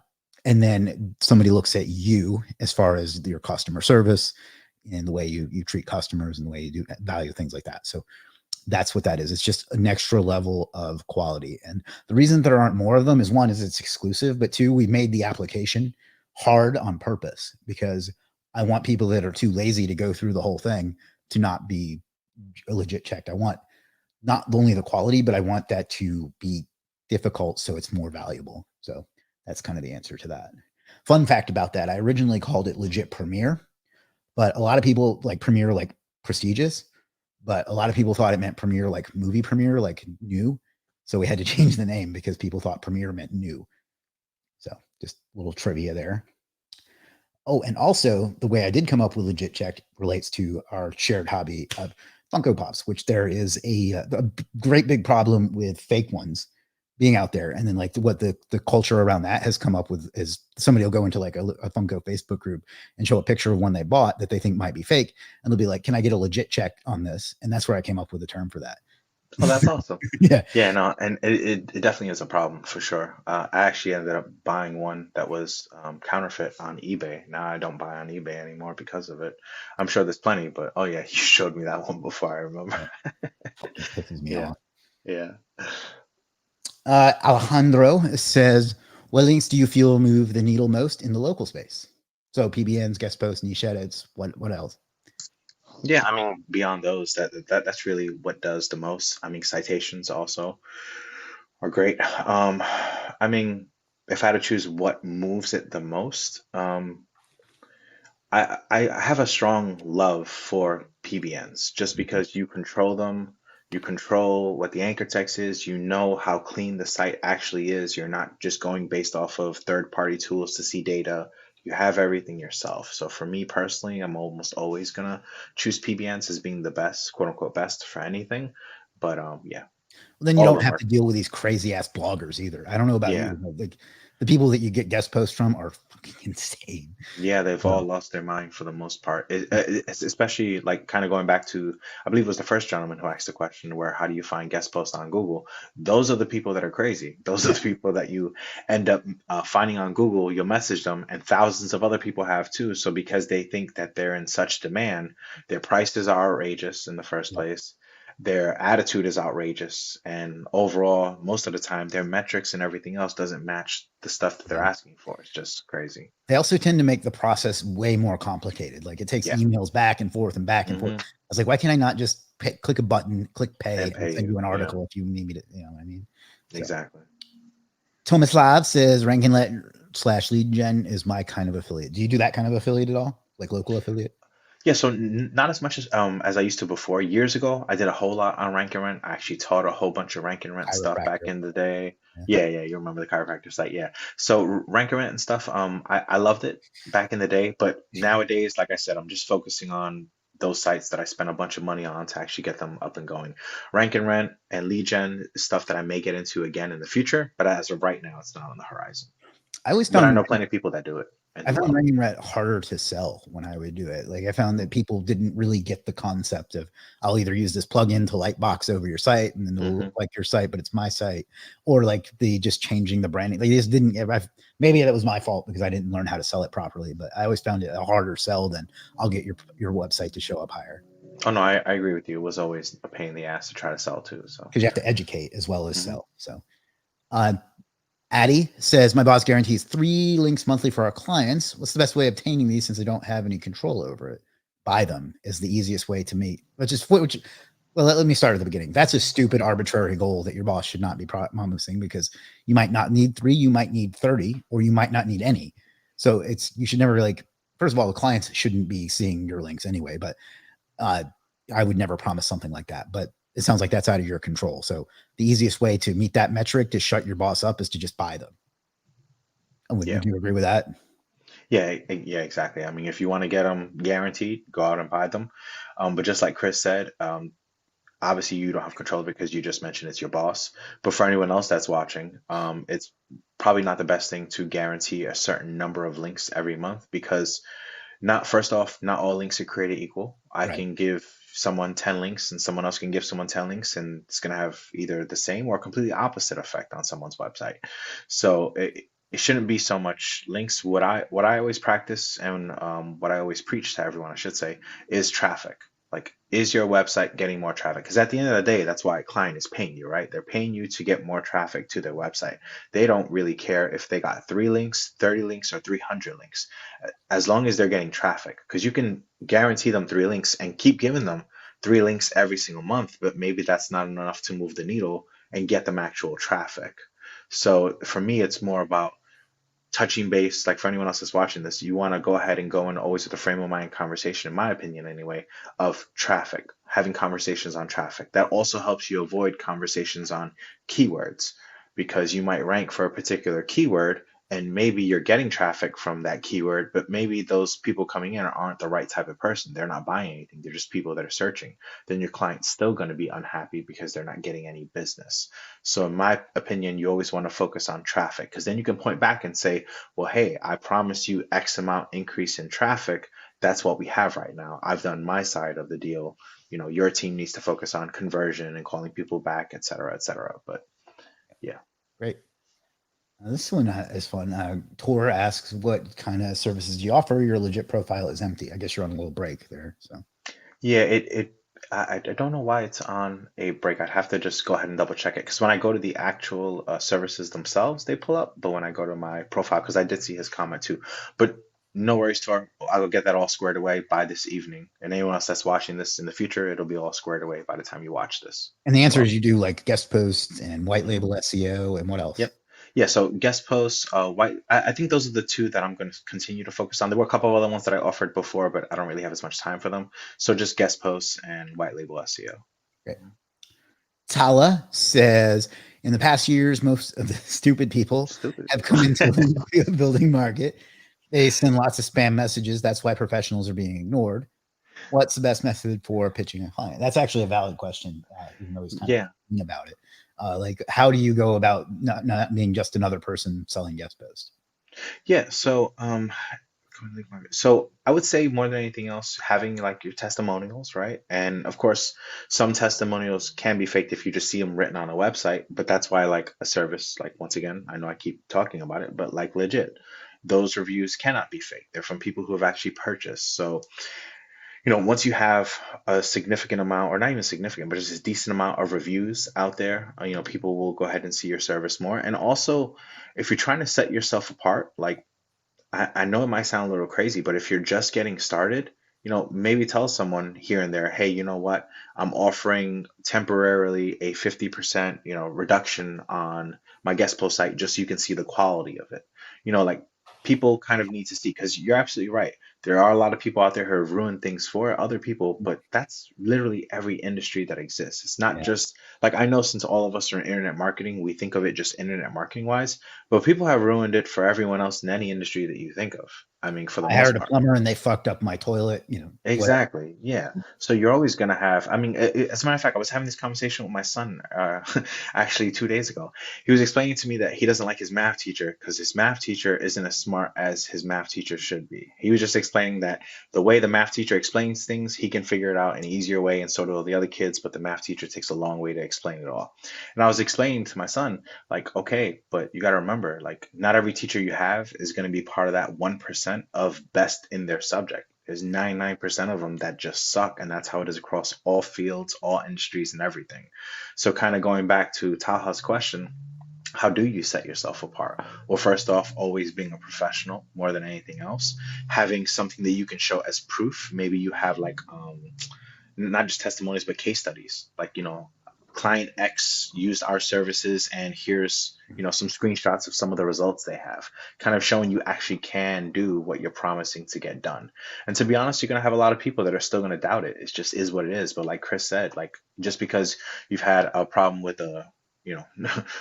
and then somebody looks at you as far as your customer service and the way you treat customers and the way you do value things like that. So that's what that is. It's just an extra level of quality. And the reason there aren't more of them is, one, is it's exclusive, but two, we made the application hard on purpose because I want people that are too lazy to go through the whole thing to not be legit checked. I want not only the quality, but I want that to be difficult so it's more valuable. So that's kind of the answer to that. Fun fact about that, I originally called it legit premiere, but a lot of people like premiere like prestigious, but a lot of people thought it meant premiere like movie premiere, like new. So we had to change the name because people thought premiere meant new. So just a little trivia there. Oh, and also the way I did come up with legit check relates to our shared hobby of Funko Pops, which there is a great big problem with fake ones being out there. And then like what the culture around that has come up with is somebody will go into like a Funko Facebook group and show a picture of one they bought that they think might be fake. And they'll be like, can I get a legit check on this? And that's where I came up with the term for that. Oh, that's awesome. Yeah. Yeah, no, and it definitely is a problem for sure. I actually ended up buying one that was counterfeit on eBay. Now I don't buy on eBay anymore because of it. I'm sure there's plenty, but oh yeah, you showed me that one before, I remember. Yeah. Fucking pisses me Yeah, off. yeah. Alejandro says, what links do you feel move the needle most in the local space? So PBNs, guest posts, niche edits. What else? Yeah, I mean, beyond those, that's really what does the most. I mean, citations also are great. I mean, if I had to choose what moves it the most, I have a strong love for PBNs just because you control them, you control what the anchor text is, you know how clean the site actually is. You're not just going based off of third-party tools to see data. You have everything yourself. So for me personally, I'm almost always gonna choose PBNs as being the best, quote unquote, best for anything. But yeah, Well, then you all of don't them have are. to deal with these crazy ass bloggers either. I don't know about Yeah. you, but like the people that you get guest posts from are fucking insane. Yeah, they've all So, lost their mind for the most part. It's especially like kind of going back to, I believe it was the first gentleman who asked the question, where how do you find guest posts on Google? Those are the people that are crazy. Those are yeah, the people that you end up finding on Google. You'll message them, and thousands of other people have too. So because they think that they're in such demand, their prices are outrageous in the first yeah. place. Their attitude is outrageous, and overall, most of the time, their metrics and everything else doesn't match the stuff that they're Yeah. asking for. It's just crazy. They also tend to make the process way more complicated. Like it takes Yeah. emails back and forth and back and forth. Hmm. I was like, why can't I not just click a button, click pay, And and pay send you you. an Yeah, article if you need me to, you know what I mean? So exactly. Thomas Live says, rank and let Lead gen is my kind of affiliate. Do you do that kind of affiliate at all? Like local affiliate? Yeah, so not as much as I used to before. Years ago, I did a whole lot on rank and rent. I actually taught a whole bunch of rank and rent stuff back Chiropractor. in the day. Yeah. Yeah, you remember the chiropractor site, yeah. So rank and rent and stuff, I loved it back in the day, but nowadays, like I said, I'm just focusing on those sites that I spent a bunch of money on to actually get them up and going. Rank and rent and lead gen is stuff that I may get into again in the future, but as of right now, it's not on the horizon. I always But I found know plenty of people that do it and I do found well. running rat harder to sell when I would do it. Like I found that people didn't really get the concept of I'll either use this plugin to lightbox over your site and then it'll Hmm. look like your site, but it's my site, or like the just changing the branding. They just didn't. Maybe that was my fault because I didn't learn how to sell it properly. But I always found it a harder sell than I'll get your website to show up higher Oh no, I agree with you. It was always a pain in the ass to try to sell too. So, because you have to educate as well as hmm. sell. So. Uh, Addie says, my boss guarantees 3 links monthly for our clients. What's the best way of obtaining these since I don't have any control over it? Buy them is the easiest way to meet. Well, let me start at the beginning. That's a stupid arbitrary goal that your boss should not be promising because you might not need 3, you might need 30, or you might not need any. So you should never first of all, the clients shouldn't be seeing your links anyway, but uh, I would never promise something like that. But it sounds like that's out of your control. So the easiest way to meet that metric to shut your boss up is to just buy them. Yeah. Would you agree with that? Yeah, exactly. I mean, if you want to get them guaranteed, go out and buy them. But just like Chris said, obviously you don't have control of it because you just mentioned it's your boss. But for anyone else that's watching, it's probably not the best thing to guarantee a certain number of links every month because first off, not all links are created equal. I Right. can give someone 10 links and someone else can give someone 10 links and it's going to have either the same or completely opposite effect on someone's website. So it shouldn't be so much links. What I always practice and what I always preach to everyone, I should say, is traffic. Like, is your website getting more traffic? Because at the end of the day, that's why a client is paying you, right? They're paying you to get more traffic to their website. They don't really care if they got 3 links, 30 links, or 300 links, as long as they're getting traffic. Because you can guarantee them 3 links and keep giving them 3 links every single month, but maybe that's not enough to move the needle and get them actual traffic. So for me, it's more about touching base. Like for anyone else that's watching this, you want to go ahead and go in always with a frame of mind conversation, in my opinion anyway, of traffic, having conversations on traffic. That also helps you avoid conversations on keywords because you might rank for a particular keyword and maybe you're getting traffic from that keyword, but maybe those people coming in aren't the right type of person. They're not buying anything. They're just people that are searching. Then your client's still going to be unhappy because they're not getting any business. So in my opinion, you always want to focus on traffic because then you can point back and say, well, hey, I promised you X amount increase in traffic. That's what we have right now. I've done my side of the deal. Your team needs to focus on conversion and calling people back, et cetera, et cetera. But yeah. Great. This one is fun. Tor asks, what kind of services do you offer? Your legit profile is empty. I guess you're on a little break there. So Yeah, I don't know why it's on a break. I'd have to just go ahead and double check it because when I go to the actual services themselves, they pull up. But when I go to my profile, because I did see his comment too. But no worries, Tor. I will get that all squared away by this evening. And anyone else that's watching this in the future, it'll be all squared away by the time you watch this. and the answer So, is you do like guest posts and white mhm. label SEO and what else? Yep. Yeah, so guest posts, white. I think those are the two that I'm going to continue to focus on. There were a couple of other ones that I offered before, but I don't really have as much time for them. So just guest posts and white label SEO. Great. Tala says, in the past years, most of the stupid people Stupid have people. come into the building market. They send lots of spam messages. That's why professionals are being ignored. What's the best method for pitching a client? That's actually a valid question, even though he's kind of Yeah. thinking about it. Like, how do you go about not being just another person selling guest posts? Yeah. So I would say more than anything else, having like your testimonials, right? And of course, some testimonials can be faked if you just see them written on a website, but that's why like a service, like once again, I know I keep talking about it, but like legit, those reviews cannot be fake. They're from people who have actually purchased. So once you have a significant amount, or not even significant, but just a decent amount of reviews out there, people will go ahead and see your service more. And also, if you're trying to set yourself apart, like I know it might sound a little crazy, but if you're just getting started, maybe tell someone here and there, hey, you know what? I'm offering temporarily a 50%, reduction on my guest post site just so you can see the quality of it. like people kind of need to see, because you're absolutely right. There are a lot of people out there who have ruined things for other people, but that's literally every industry that exists. It's not Yeah. just like, I know since all of us are in internet marketing, we think of it just internet marketing wise, but people have ruined it for everyone else in any industry that you think of. I mean, for the I most hired a part. plumber and they fucked up my toilet, whatever. Exactly. Yeah. So you're always going to have, I mean, as a matter of fact, I was having this conversation with my son actually 2 days ago. He was explaining to me that he doesn't like his math teacher because his math teacher isn't as smart as his math teacher should be. He was just explaining that the way the math teacher explains things, he can figure it out in an easier way, and so do all the other kids, but the math teacher takes a long way to explain it all. And I was explaining to my son, like, okay, but you got to remember, like, not every teacher you have is going to be part of that 1% of best in their subject. There's 99% of them that just suck, and that's how it is across all fields, all industries, and everything. So, kind of going back to Taha's question, how do you set yourself apart? Well, first off, always being a professional more than anything else, having something that you can show as proof. Maybe you have like not just testimonies, but case studies. Like, client X used our services, and here's, some screenshots of some of the results they have, kind of showing you actually can do what you're promising to get done. And to be honest, you're going to have a lot of people that are still going to doubt it. It just is what it is. But like Chris said, like, just because you've had a problem with a,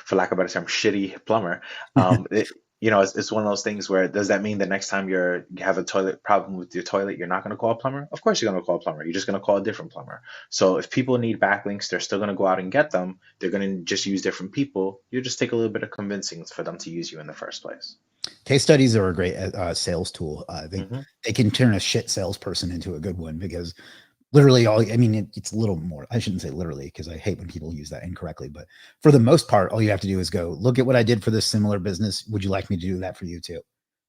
for lack of a better term, shitty plumber, it's one of those things where, does that mean the next time you have a toilet problem with your toilet, you're not going to call a plumber? Of course you're going to call a plumber. You're just going to call a different plumber. So if people need backlinks, they're still going to go out and get them. They're going to just use different people. You just take a little bit of convincing for them to use you in the first place. Case studies are a great sales tool. I think Hmm. they can turn a shit salesperson into a good one, because literally it's a little more, I shouldn't say literally, because I hate when people use that incorrectly, but for the most part, all you have to do is go, look at what I did for this similar business. Would you like me to do that for you too?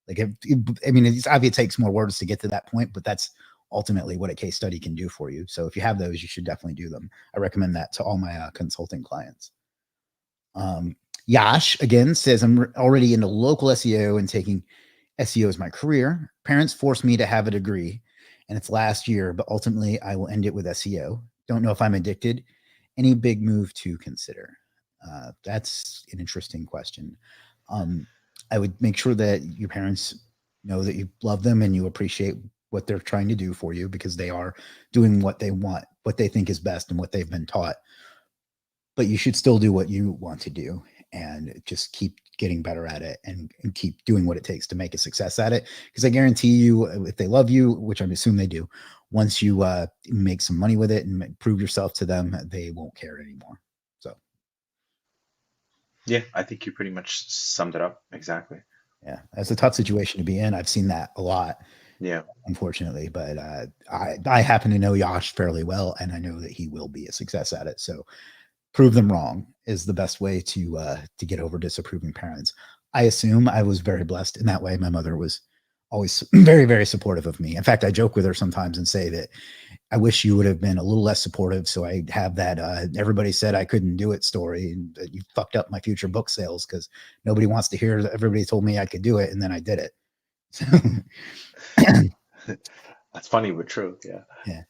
Like, it's obvious it takes more words to get to that point, but that's ultimately what a case study can do for you. So if you have those, you should definitely do them. I recommend that to all my consulting clients. Um, Yash again says, I'm already into local SEO and taking SEO as my career. Parents forced me to have a degree, and it's last year, but ultimately I will end it with SEO. Don't know if I'm addicted. Any big move to consider? That's an interesting question. I would make sure that your parents know that you love them and you appreciate what they're trying to do for you, because they are doing what they want, what they think is best, and what they've been taught. But you should still do what you want to do and just keep getting better at it, and keep doing what it takes to make a success at it. Because I guarantee you, if they love you, which I assume they do, once you make some money with it and prove yourself to them, they won't care anymore. So, Yeah, I think you pretty much summed it up exactly. yeah, that's a tough situation to be in. I've seen that a lot, Yeah. unfortunately, but I happen to know Yash fairly well, and I know that he will be a success at it. So prove them wrong is the best way to get over disapproving parents. I assume I was very blessed in that way. My mother was always very, very supportive of me. In fact, I joke with her sometimes and say that I wish you would have been a little less supportive, so I have that everybody said I couldn't do it story, and that you fucked up my future book sales, because nobody wants to hear that everybody told me I could do it and then I did it. That's funny but true. Yeah. Yeah.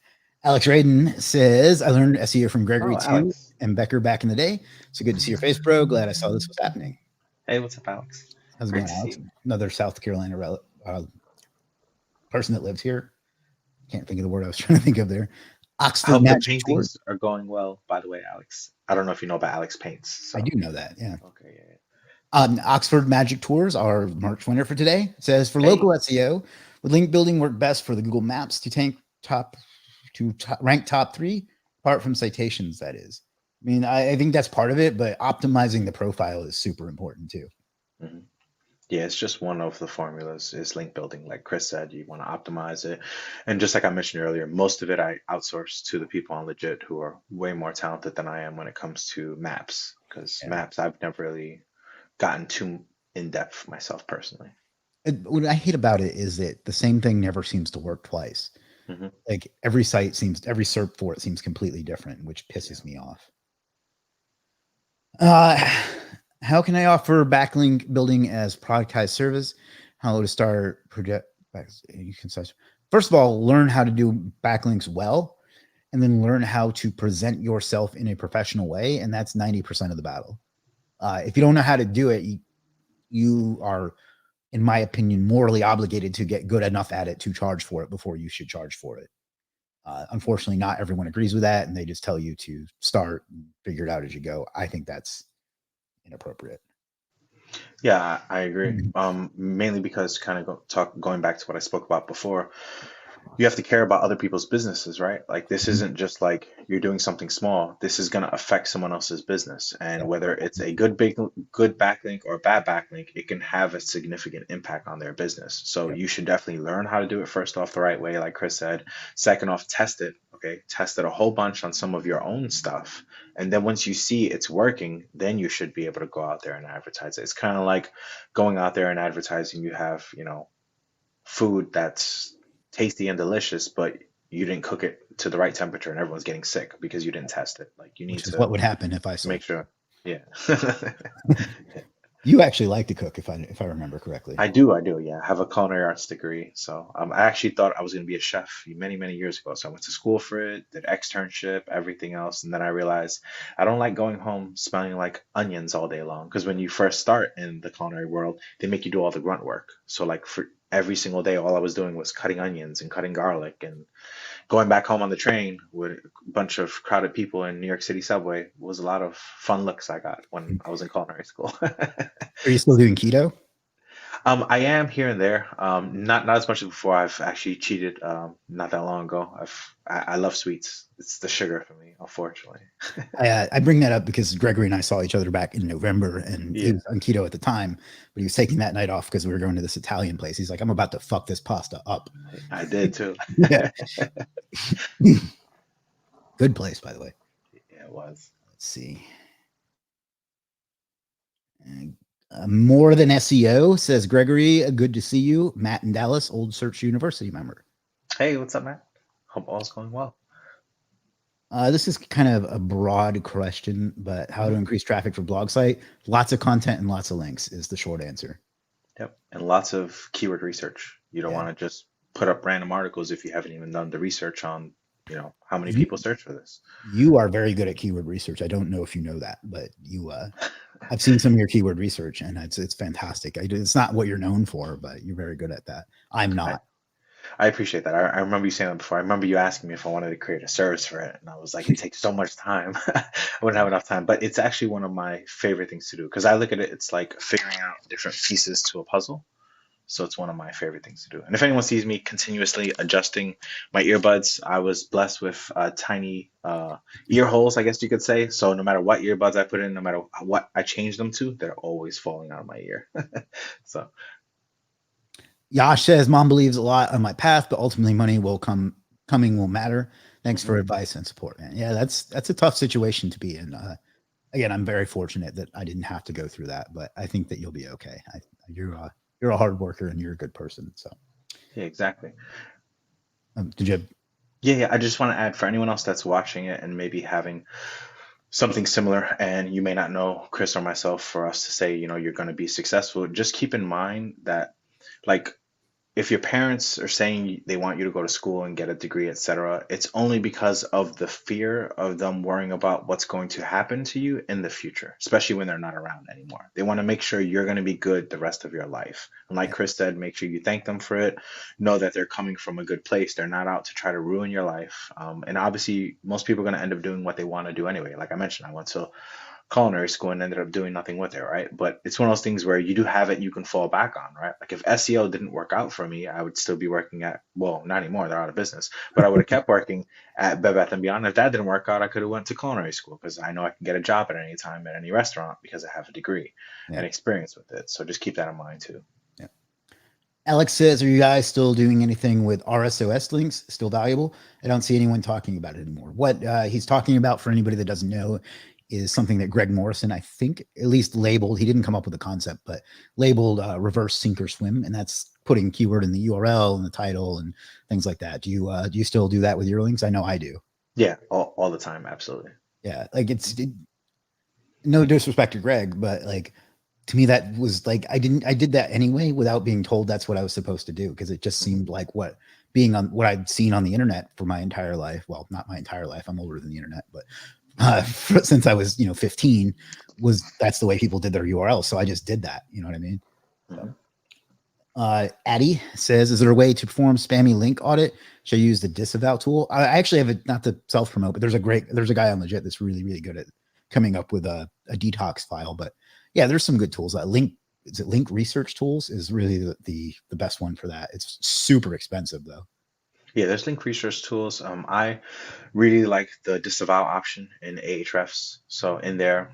Alex Raden says, I learned SEO from Gregory Oh, too Alex. and Becker back in the day. So good to see your face, bro. Glad I saw this was happening. Hey, what's up, Alex? How's it Great going, to see Alex? you. Another South Carolina person that lives here. Can't think of the word I was trying to think of there. I Oxford hope the Magic Tours. paintings are going well, by the way, Alex. I don't know if you know about Alex Paints, I so do know that. Yeah. okay, yeah, yeah. Oxford Magic Tours, our March winner for today, says for local Hey, SEO, would link building work best for the Google Maps to rank top three, apart from citations? That is, I mean, I think that's part of it, but optimizing the profile is super important too. mhm. Yeah, it's just one of the formulas is link building. Like Chris said, you want to optimize it. And just like I mentioned earlier, most of it I outsource to the people on Legit who are way more talented than I am when it comes to maps. Because Yeah. maps, I've never really gotten too in depth myself personally. What I hate about it is that the same thing never seems to work twice. Hmm. Like every SERP for it seems completely different, which Yeah. pisses me off. Uh, how can I offer backlink building as productized service? How to start project? You can start. First of all, learn how to do backlinks well, and then learn how to present yourself in a professional way, and that's 90% of the battle. If you don't know how to do it, you are in my opinion, morally obligated to get good enough at it to charge for it before you should charge for it. Unfortunately, not everyone agrees with that, and they just tell you to start and figure it out as you go. I think that's inappropriate. Yeah, I agree. Mhm. Mainly because kind of going back to what I spoke about before, you have to care about other people's businesses, right? Like this Mhm. isn't just like you're doing something small. This is going to affect someone else's business, and Yep. whether it's a good backlink or a bad backlink, it can have a significant impact on their business. So Yep. you should definitely learn how to do it first off the right way, like Chris said. Second off, test it. Okay, test it a whole bunch on some of your own stuff, and then once you see it's working, then you should be able to go out there and advertise it. It's kind of like going out there and advertising. You have, food that's tasty and delicious, but you didn't cook it to the right temperature and everyone's getting sick because you didn't test it. Like you need Which is to what would happen if I make sold. sure. Yeah. You actually like to cook, if I remember correctly. I do, yeah. I have a culinary arts degree. So I actually thought I was going to be a chef many, many years ago. So I went to school for it, did externship, everything else. And then I realized I don't like going home smelling like onions all day long. Because when you first start in the culinary world, they make you do all the grunt work. So like for every single day, all I was doing was cutting onions and cutting garlic and going back home on the train with a bunch of crowded people in New York City subway was a lot of fun looks I got when I was in culinary school. Are you still doing keto? I am here and there. Not as much as before. I've actually cheated not that long ago. I love sweets. It's the sugar for me, unfortunately. I bring that up because Gregory and I saw each other back in November, and he Yeah, was on keto at the time, but he was taking that night off because we were going to this Italian place. He's like, "I'm about to fuck this pasta up." I did too. Yeah, good place, by the way. Yeah, it was. Let's see. More than SEO, says Gregory. Good to see you, Matt in Dallas, old Search University member. Hey, what's up, Matt? Hope all's going well. This is kind of a broad question, but how to Mhm. increase traffic for blog site? Lots of content and lots of links is the short answer. Yep. And lots of keyword research. You don't Yeah. want to just put up random articles if you haven't even done the research on, how many You people search for this. you are very good at keyword research. I don't know if you know that, but I've seen some of your keyword research and it's fantastic. It's not what you're known for, but you're very good at that. I'm I, not. I appreciate that. I remember you saying that before. I remember you asking me if I wanted to create a service for it, and I was like, it takes so much time. I wouldn't have enough time. But it's actually one of my favorite things to do because I look at it, it's like figuring out different pieces to a puzzle. So it's one of my favorite things to do. And if anyone sees me continuously adjusting my earbuds, I was blessed with tiny ear holes, I guess you could say. So no matter what earbuds I put in, no matter what I change them to, they're always falling out of my ear. So Yash says mom believes a lot on my path, but ultimately money will coming will matter. Thanks mhm. for advice and support, man. Yeah, that's a tough situation to be in. Again, I'm very fortunate that I didn't have to go through that, but I think that you'll be okay. You're a hard worker and you're a good person. So, Yeah, exactly. did you? Yeah. I just want to add for anyone else that's watching it and maybe having something similar, and you may not know Chris or myself for us to say, you're going to be successful. Just keep in mind that, like, if your parents are saying they want you to go to school and get a degree, etc., it's only because of the fear of them worrying about what's going to happen to you in the future, especially when they're not around anymore. They want to make sure you're going to be good the rest of your life. And like Yeah, Chris said, make sure you thank them for it. Know that they're coming from a good place. They're not out to try to ruin your life. And obviously, most people are going to end up doing what they want to do anyway. Like I mentioned, I went to culinary school and ended up doing nothing with it, right? But it's one of those things where you do have it you can fall back on, right? Like if SEO didn't work out for me, I would still be working at, well, not anymore, they're out of business, but I would have kept working at Bed Bath and Beyond. If that didn't work out, I could have went to culinary school because I know I can get a job at any time at any restaurant because I have a degree yeah, and experience with it. So just keep that in mind too. yeah. Alex says, "Are you guys still doing anything with RSOS links? Still valuable? I don't see anyone talking about it anymore." What he's talking about, for anybody that doesn't know, is something that Greg Morrison, I think, at least labeled. He didn't come up with the concept, but labeled reverse sink or swim, and that's putting keyword in the URL and the title and things like that. Do you still do that with your links? I know I do. Yeah, all the time, absolutely. Yeah, like no disrespect to Greg, but like to me that was like I did that anyway without being told that's what I was supposed to do because it just Mhm. seemed like being on what I'd seen on the internet for my entire life. Well, not my entire life. I'm older than the internet, but since I was 15 was that's the way people did their URL. So I just did that. You know what I mean? So Mhm. Addie says, is there a way to perform spammy link audit? Should I use the disavow tool? I actually have it, not to self promote, but there's a guy on Legit that's really, really good at coming up with a detox file. But yeah, there's some good tools. Link Research Tools is really the best one for that. It's super expensive though. Yeah, there's link research tools. I really like the disavow option in Ahrefs. So in there,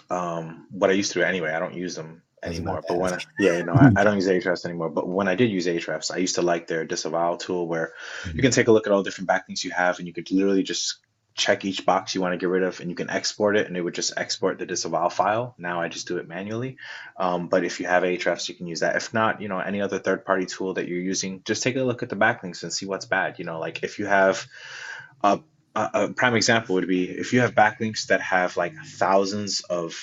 what I used to do anyway, I don't use them I was about anymore. to But ask. I don't use Ahrefs anymore. But when I did use Ahrefs, I used to like their disavow tool where you can Mhm. take a look at all the different backlinks you have, and you could literally just check each box you want to get rid of, and you can export it, and it would just export the disavow file. Now I just do it manually. But if you have Ahrefs, you can use that. If not, any other third-party tool that you're using, just take a look at the backlinks and see what's bad. Like if you have a, a prime example would be if you have backlinks that have like thousands of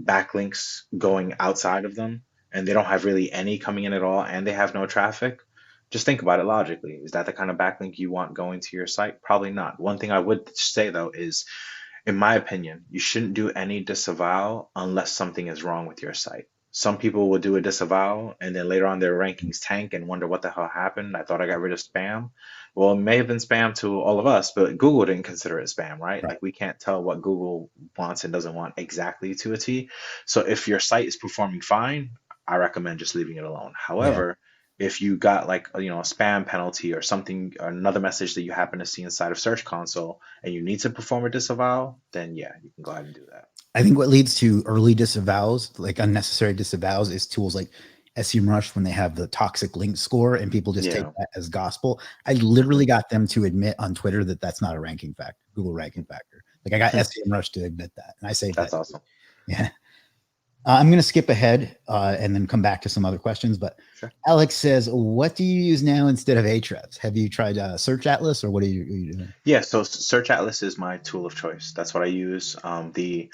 backlinks going outside of them and they don't have really any coming in at all and they have no traffic, just think about it logically. Is that the kind of backlink you want going to your site? Probably not. One thing I would say though is, in my opinion, you shouldn't do any disavow unless something is wrong with your site. Some people will do a disavow and then later on their rankings tank and wonder what the hell happened. I thought I got rid of spam. Well, it may have been spam to all of us, but Google didn't consider it spam, right? Right. Like we can't tell what Google wants and doesn't want exactly to a T. So if your site is performing fine, I recommend just leaving it alone. Yeah. However, if you got like a spam penalty or something, or another message that you happen to see inside of Search Console and you need to perform a disavow, then yeah, you can go ahead and do that. I think what leads to early disavows, like unnecessary disavows, is tools like SEMrush when they have the toxic link score and people just take Yeah. that as gospel. I Hmm. literally got them to admit on Twitter that that's not a ranking factor, Google ranking factor. Like I got SEMrush to admit that, and I saved That's that. awesome. Yeah. I'm going to skip ahead and then come back to some other questions. But Sure. Alex says, what do you use now instead of Ahrefs? Have you tried Search Atlas or what are you doing? Yeah, so Search Atlas is my tool of choice. That's what I use. The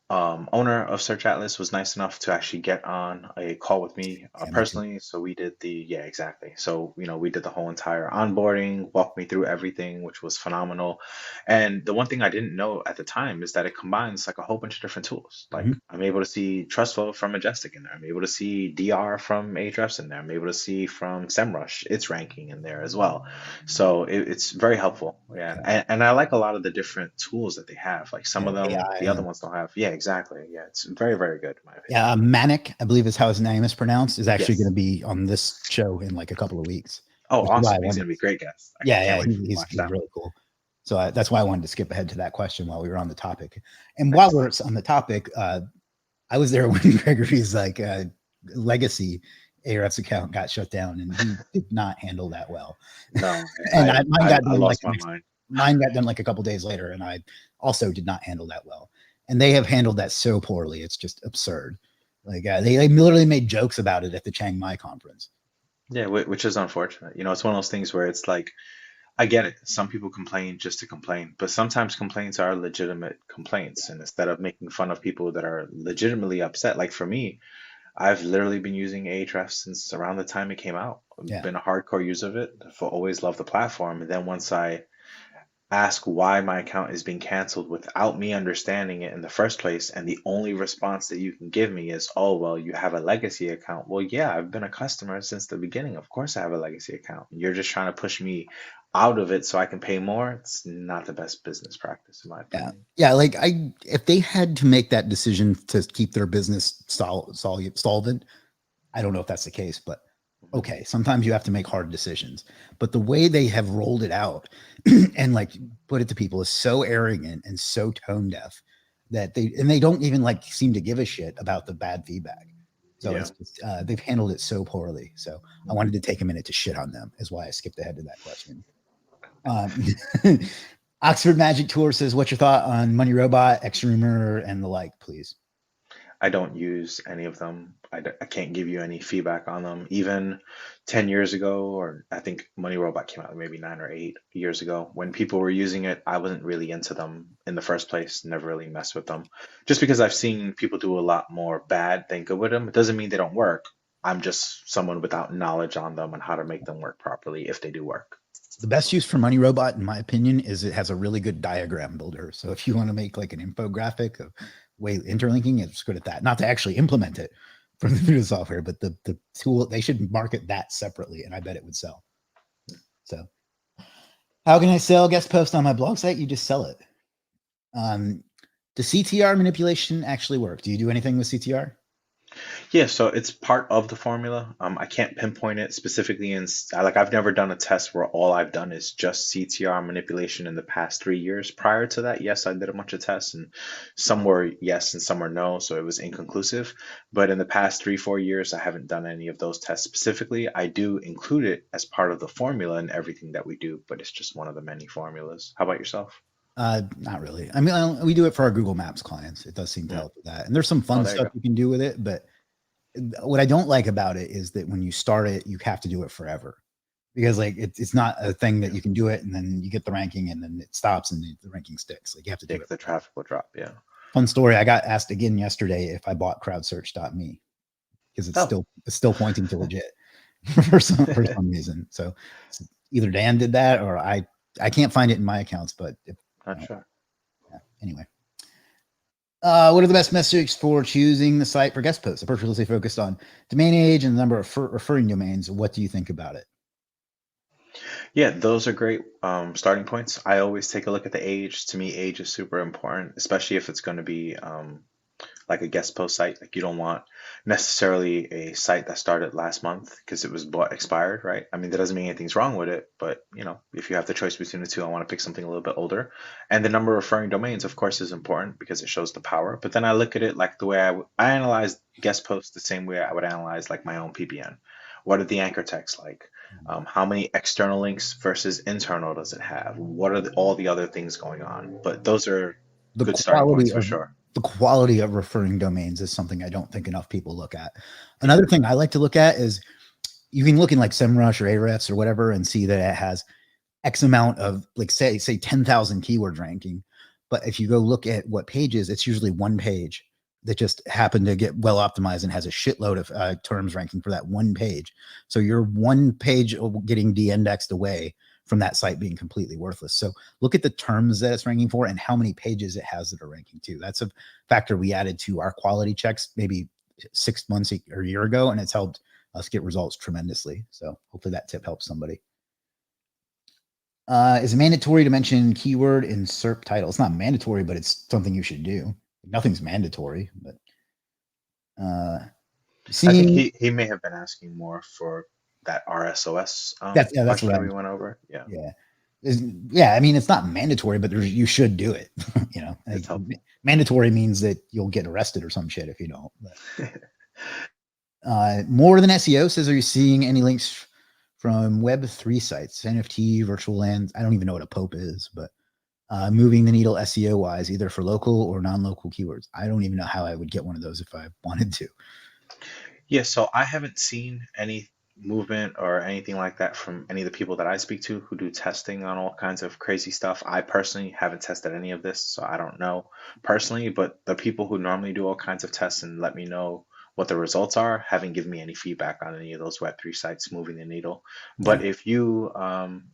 owner of Search Atlas was nice enough to actually get on a call with me Yeah, me too. personally. So we did yeah, exactly. So, we did the whole entire onboarding, walked me through everything, which was phenomenal. And the one thing I didn't know at the time is that it combines like a whole bunch of different tools. Like Mhm. I'm able to see Trustflow from Majestic in there. I'm able to see DR from Ahrefs in there. I'm able to see from SEMrush its ranking in there as well. So it's very helpful. Yeah. And I like a lot of the different tools that they have. Like some Yeah, of them, AI the other and ones don't have. Yeah, exactly. Yeah, it's very, very good in my opinion. yeah, Manic, I believe is how his name is pronounced, is actually going Yes. to be on this show in like a couple of weeks, Oh, which is why I awesome. He's wanted. gonna be a great guest. I Yeah, can't yeah, wait to watch he's that one. really cool. So that's why I wanted to skip ahead to that question while we were on the topic. And while we're Nice. on the topic, I was there when Gregory's legacy ARS account got shut down, and he did not handle that well. No, And I lost my mind. mine got done like a couple days later, and I also did not handle that well. And they have handled that so poorly; it's just absurd. Like they literally made jokes about it at the Chiang Mai conference. Yeah, which is unfortunate. It's one of those things where it's like I get it. Some people complain just to complain, but sometimes complaints are legitimate complaints. And instead of making fun of people that are legitimately upset, like for me, I've literally been using Ahrefs since around the time it came out. I've Yeah, been a hardcore user of it. I've always loved the platform. And then once I ask why my account is being canceled without me understanding it in the first place, and the only response that you can give me is, oh, well, you have a legacy account. Well, yeah, I've been a customer since the beginning. Of course, I have a legacy account. You're just trying to push me out of it so I can pay more. It's not the best business practice, in my yeah, opinion. yeah. Like if they had to make that decision to keep their business solvent, I don't know if that's the case, but Mhm. okay, sometimes you have to make hard decisions. But the way they have rolled it out and like put it to people is so arrogant and so tone deaf that they don't even like seem to give a shit about the bad feedback. So Yeah. it's just, they've handled it so poorly. So I wanted to take a minute to shit on them, is why I skipped ahead to that question. Um, Oxford Magic Tour says, "What's your thought on Money Robot, X Rumor, and the like, please?" I don't use any of them. I can't give you any feedback on them. Even 10 years ago, or I think Money Robot came out maybe 9 or 8 years ago, when people were using it, I wasn't really into them in the first place, never really messed with them. Just because I've seen people do a lot more bad than good with them, it doesn't mean they don't work. I'm just someone without knowledge on them and how to make them work properly if they do work. The best use for Money Robot, in my opinion, is it has a really good diagram builder. So if you want to make like an infographic of way interlinking, it's good at that. Not to actually implement it from the Buddha software, but the tool, they should market that separately, and I bet it would sell. So how can I sell guest post on my blog site? You just sell it. Does CTR manipulation actually work? Do you do anything with CTR? Yeah, so it's part of the formula. I can't pinpoint it specifically like I've never done a test where all I've done is just CTR manipulation in the past 3 years. Prior to that, yes, I did a bunch of tests, and some were yes and some were no, so it was inconclusive. But in the past 3, 4 years, I haven't done any of those tests specifically. I do include it as part of the formula in everything that we do, but it's just one of the many formulas. How about yourself? Not really. I mean, we do it for our Google Maps clients. It does seem to help with that. And there's some fun there you stuff you can do with it. But what I don't like about it is that when you start it, you have to do it forever, because like it's not a thing that you can do it and then you get the ranking and then it stops and the ranking sticks. Like you have to do it. The traffic will drop. Yeah. Fun story. I got asked again yesterday if I bought crowdsearch.me because it's still pointing to legit for some reason. So either Dan did that or I can't find it in my accounts, but Not sure. Yeah. Anyway, what are the best metrics for choosing the site for guest posts? I'm particularly focused on domain age and the number of referring domains. What do you think about it? Yeah, those are great starting points. I always take a look at the age. To me, age is super important, especially if it's going to be like a guest post site. Like you don't want necessarily a site that started last month because it was expired, right? I mean, that doesn't mean anything's wrong with it, but if you have the choice between the two, I want to pick something a little bit older. And the number of referring domains, of course, is important because it shows the power. But then I look at it like the way I analyze guest posts the same way I would analyze like my own PBN. What are the anchor texts like? How many external links versus internal does it have? What are all the other things going on? But those are good starting points for sure. The quality of referring domains is something I don't think enough people look at. Another thing I like to look at is you can look in like SEMrush or Ahrefs or whatever and see that it has X amount of like say 10,000 keywords ranking. But if you go look at what pages, it's usually one page that just happened to get well optimized and has a shitload of terms ranking for that one page. So you're one page getting de-indexed away from that site being completely worthless. So look at the terms that it's ranking for and how many pages it has that are ranking to. That's a factor we added to our quality checks maybe 6 months or a year ago, and it's helped us get results tremendously. So hopefully that tip helps somebody. Is it mandatory to mention keyword in SERP title? It's not mandatory, but it's something you should do. Nothing's mandatory, but I think he may have been asking more for that RSOS that's question what we went over. Yeah. I mean, it's not mandatory, but you should do it. Like, mandatory means that you'll get arrested or some shit if you don't. But, more than SEO says, are you seeing any links from Web3 sites, NFT, virtual lands? I don't even know what a Pope is, but moving the needle SEO wise, either for local or non-local keywords. I don't even know how I would get one of those if I wanted to. Yeah, so I haven't seen any movement or anything like that from any of the people that I speak to who do testing on all kinds of crazy stuff. I personally haven't tested any of this, so I don't know personally, but the people who normally do all kinds of tests and let me know what the results are haven't given me any feedback on any of those Web3 sites moving the needle. But if you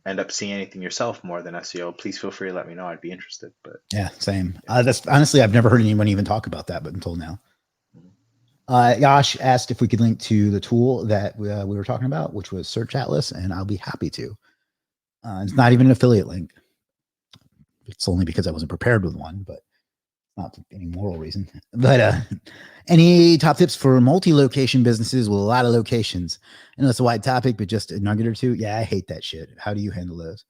end up seeing anything yourself more than SEO, please feel free to let me know. I'd be interested. But yeah, same. That's honestly, I've never heard anyone even talk about that, but until now. Yash asked if we could link to the tool that we were talking about, which was Search Atlas, and I'll be happy to. It's not even an affiliate link. It's only because I wasn't prepared with one, but not any moral reason. But any top tips for multi-location businesses with a lot of locations? I know it's a wide topic, but just a nugget or two. Yeah, I hate that shit. How do you handle those?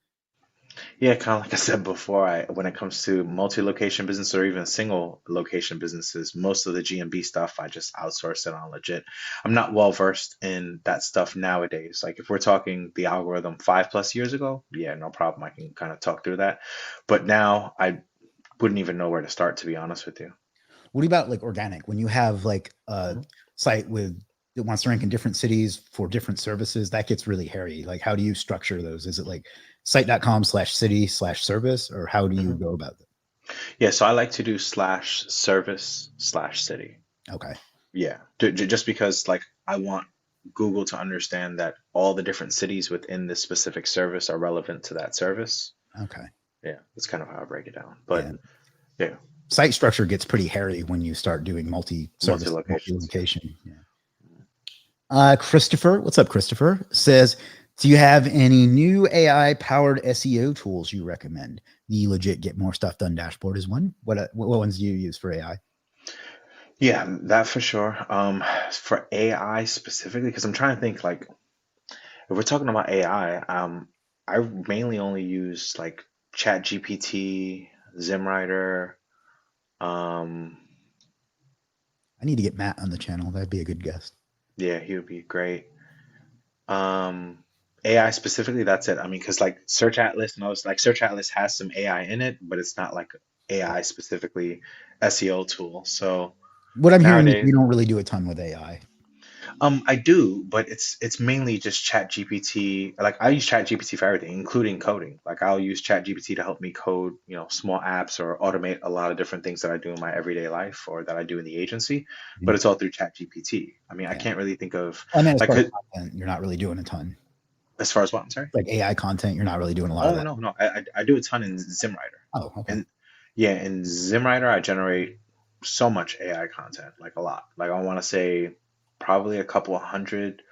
yeah, kind of like I said before, when it comes to multi-location business or even single location businesses, most of the GMB stuff, I just outsource it on legit. I'm not well versed in that stuff nowadays. Like if we're talking the algorithm 5+ years ago, yeah, no problem. I can kind of talk through that. But now I wouldn't even know where to start, to be honest with you. What about like organic? When you have like a site that wants to rank in different cities for different services, that gets really hairy. Like, how do you structure those? Is it like site.com/city/service, or how do you go about it? Yeah, so I like to do /service/city. Okay. Yeah, just because like I want Google to understand that all the different cities within this specific service are relevant to that service. Okay. Yeah, that's kind of how I break it down. But yeah. Site structure gets pretty hairy when you start doing multi-service, multi-location. Yeah. Christopher, what's up, Christopher? Says, do you have any new AI powered SEO tools you recommend? The legit get more stuff done dashboard is one. What ones do you use for AI? Yeah, that for sure. For AI specifically, because I'm trying to think like if we're talking about AI, I mainly only use like Chat GPT, ZimWriter. Um, I need to get Matt on the channel. That'd be a good guest. yeah, he would be great. Um, AI specifically, that's it. I mean, because like Search Atlas and those, like Search Atlas has some AI in it, but it's not like AI specifically SEO tool. So What I'm hearing is nowadays, you don't really do a ton with AI. I do, but it's mainly just Chat GPT. Like I use Chat GPT for everything, including coding. Like I'll use Chat GPT to help me code, small apps or automate a lot of different things that I do in my everyday life or that I do in the agency. But Mhm. it's all through Chat GPT. I mean, I Yeah. can't really think of I mean, as like far as content, you're not really doing a ton. as far as what, I'm sorry. Like AI content, you're not really doing a lot of Oh that. no, no, I do a ton in ZimWriter. Oh, okay. And yeah, in ZimWriter I generate so much AI content, like a lot. Like I want to say probably a couple of hundred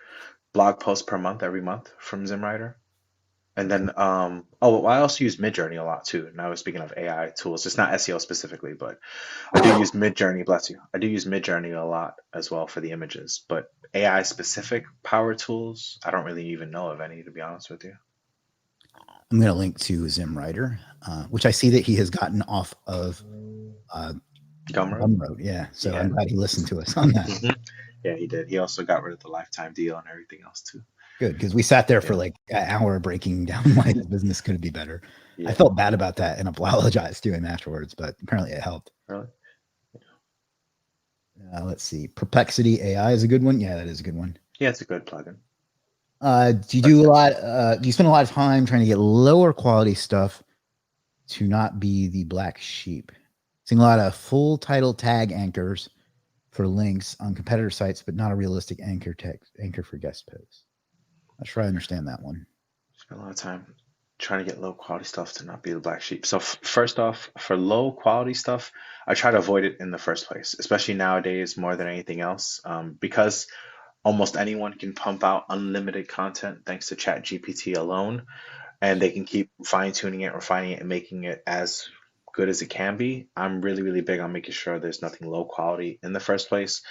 blog posts per month, every month from ZimWriter. And then oh, I also use Midjourney a lot too. Now we're speaking of AI tools. It's not SEO specifically, but I do use Midjourney, bless you. I do use Midjourney a lot as well for the images. But AI specific power tools, I don't really even know of any, to be honest with you. I'm going to link to ZimWriter, which I see that he has gotten off of uh, Gumroad? Gumroad. Yeah. He So I'm had. glad he listened to us on that. Hmm. Yeah, he did. He also got rid of the lifetime deal and everything else too. Good. Because we sat there for Yeah. like an hour breaking down why his business could be better. I Yeah. felt bad about that and apologized to him afterwards, but apparently it helped. Really? Let's see. Perplexity AI is a good one. Yeah, that is a good one. Yeah, it's a good plugin. Do you That's do a it. lot? Do you spend a lot of time trying to get lower quality stuff to not be the black sheep? Seeing a lot of full title tag anchors for links on competitor sites, but not a realistic anchor for guest posts. Not sure I understand that one. Spend a lot of time trying to get low quality stuff to not be the black sheep. So first off, for low quality stuff, I try to avoid it in the first place, especially nowadays more than anything else, because almost anyone can pump out unlimited content thanks to Chat GPT alone, and they can keep fine tuning it, refining it, and making it as good as it can be. I'm really, really big on making sure there's nothing low quality in the first place.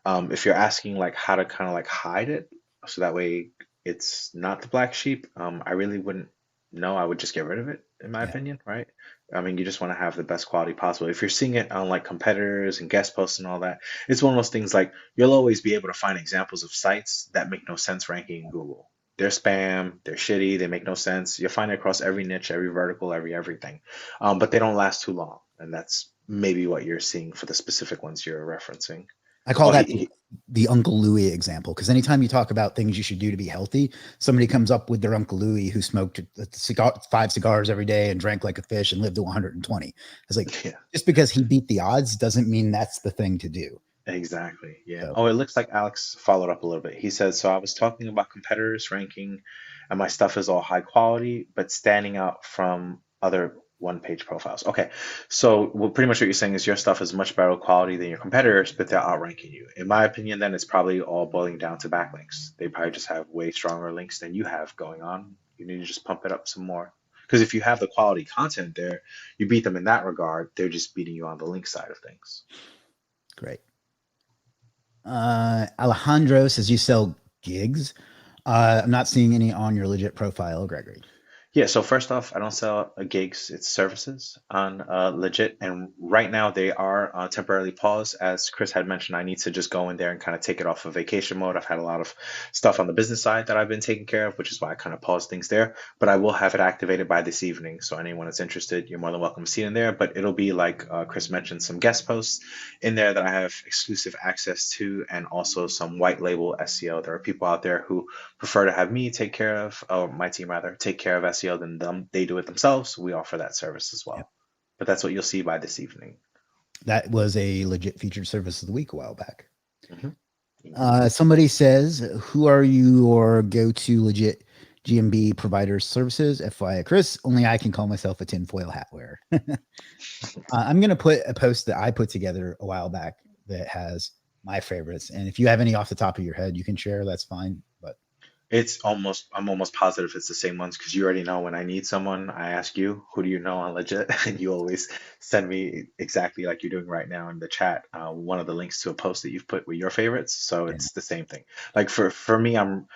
If you're asking like how to kind of like hide it, so that way it's not the black sheep, I really wouldn't know. I would just get rid of it, in my Yeah. opinion, right? I mean, you just want to have the best quality possible. If you're seeing it on like competitors and guest posts and all that, it's one of those things like you'll always be able to find examples of sites that make no sense ranking in Google. They're spam, they're shitty, they make no sense. You'll find it across every niche, every vertical, every everything. But they don't last too long. And that's maybe what you're seeing for the specific ones you're referencing. I call Oh, that the Uncle Louie example because anytime you talk about things you should do to be healthy, somebody comes up with their Uncle Louie who smoked five cigars every day and drank like a fish and lived to 120. It's like yeah, just because he beat the odds doesn't mean that's the thing to do. exactly. Yeah. So Oh, it looks like Alex followed up a little bit. He said, so I was talking about competitors ranking, and my stuff is all high quality, but standing out from other one-page profiles. Okay. So well, pretty much what you're saying is your stuff is much better quality than your competitors, but they're outranking you. In my opinion, then it's probably all boiling down to backlinks. They probably just have way stronger links than you have going on. You need to just pump it up some more. Because if you have the quality content there, you beat them in that regard. They're just beating you on the link side of things. great. Alejandro says you sell gigs. I'm not seeing any on your legit profile, Gregory. Yeah, so first off, I don't sell gigs, it's services on Legit. And right now they are temporarily paused. As Chris had mentioned, I need to just go in there and kind of take it off of vacation mode. I've had a lot of stuff on the business side that I've been taking care of, which is why I kind of paused things there. But I will have it activated by this evening. So anyone that's interested, you're more than welcome to see it in there. But it'll be like Chris mentioned, some guest posts in there that I have exclusive access to, and also some white label SEO. There are people out there who prefer to have me take care of, or my team rather, take care of SEO than them. They do it themselves. We offer that service as Yep. well. But that's what you'll see by this evening. That was a legit featured service of the week a while back. Mm-hmm. Somebody says, who are your go-to legit GMB providers services? FYI, Chris, only I can call myself a tinfoil hat wearer. I'm going to put a post that I put together a while back that has my favorites. And if you have any off the top of your head, you can share. That's fine. But I'm almost positive it's the same ones because you already know when I need someone, I ask you, who do you know on legit? And you always send me exactly like you're doing right now in the chat, one of the links to a post that you've put with your favorites. So yeah, it's the same thing. Like for me, I'm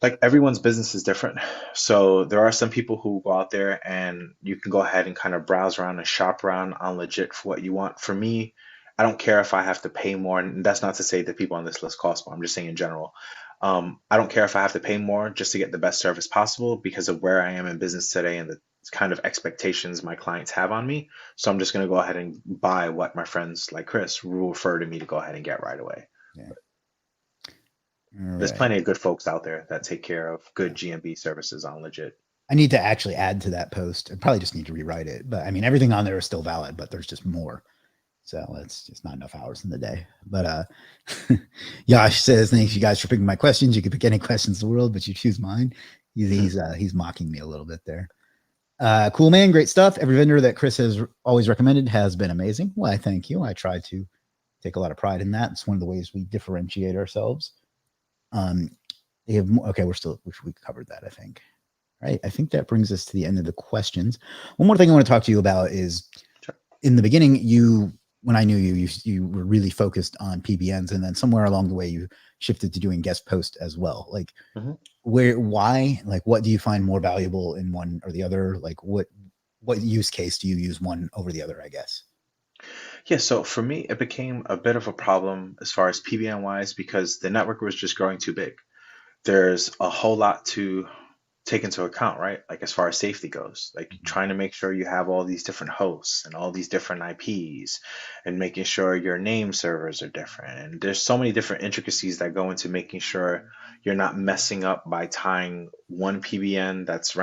like everyone's business is different. So there are some people who go out there and you can go ahead and kind of browse around and shop around on legit for what you want. For me, I don't care if I have to pay more. And that's not to say that people on this list cost more. I'm just saying in general. I don't care if I have to pay more just to get the best service possible because of where I am in business today and the kind of expectations my clients have on me. So I'm just going to go ahead and buy what my friends like Chris will refer to me to go ahead and get right away. yeah. All There's right. plenty of good folks out there that take care of Yeah. good GMB services on legit. I need to actually add to that post. I probably just need to rewrite it. But I mean, everything on there is still valid, but there's just more. So it's just not enough hours in the day. But Yash says, thanks you guys for picking my questions. You can pick any questions in the world, but you choose mine. He's mocking me a little bit there. Cool, man. Great stuff. Every vendor that Chris has always recommended has been amazing. Well, I thank you. I try to take a lot of pride in that. It's one of the ways we differentiate ourselves. They have okay. We covered that, I think. Right. I think that brings us to the end of the questions. One more thing I want to talk to you about is Sure. in the beginning, when I knew you were really focused on PBNs, and then somewhere along the way you shifted to doing guest post as well. Like Mhm. why, like what do you find more valuable in one or the other? Like what use case do you use one over the other, I guess? Yeah, so for me, it became a bit of a problem as far as PBN wise because the network was just growing too big. There's a whole lot to take into account, right? Like as far as safety goes, like Mhm. trying to make sure you have all these different hosts and all these different IPs and making sure your name servers are different. And there's so many different intricacies that go into making sure you're not messing up by tying one PBN that's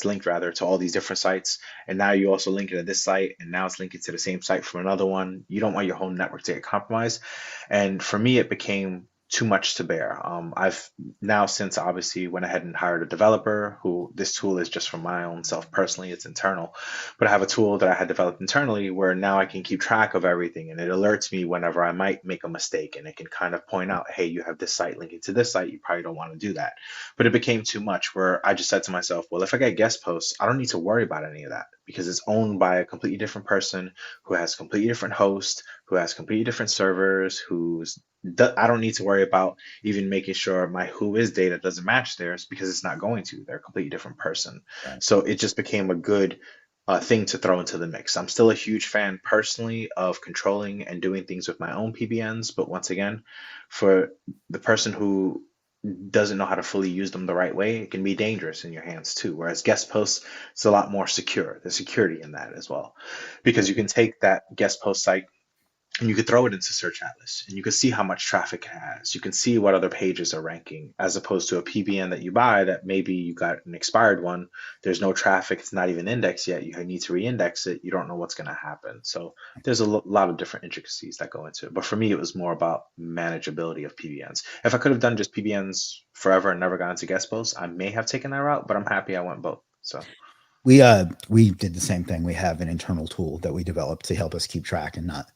linked rather to all these different sites. And now you also link it to this site and now it's linking to the same site from another one. You don't want your whole network to get compromised. And for me, it became too much to bear. I've now since obviously went ahead and hired a developer who this tool is just for my own self personally, it's internal. But I have a tool that I had developed internally where now I can keep track of everything and it alerts me whenever I might make a mistake and it can kind of point out, hey, you have this site linking to this site, you probably don't want to do that. But it became too much where I just said to myself, well, if I get guest posts, I don't need to worry about any of that because it's owned by a completely different person who has completely different host, who has completely different servers, I don't need to worry about even making sure my who is data doesn't match theirs because it's not going to. They're a completely different person. Right. So it just became a good thing to throw into the mix. I'm still a huge fan personally of controlling and doing things with my own PBNs, but once again, for the person who doesn't know how to fully use them the right way, it can be dangerous in your hands too. Whereas guest posts, it's a lot more secure. There's security in that as well, because you can take that guest post site and you could throw it into Search Atlas and you can see how much traffic it has. You can see what other pages are ranking as opposed to a PBN that you buy that maybe you got an expired one. There's no traffic. It's not even indexed yet. You need to re-index it. You don't know what's going to happen. So there's a lot of different intricacies that go into it. But for me, it was more about manageability of PBNs. If I could have done just PBNs forever and never gone into guest posts, I may have taken that route, but I'm happy I went both. So We did the same thing. We have an internal tool that we developed to help us keep track and not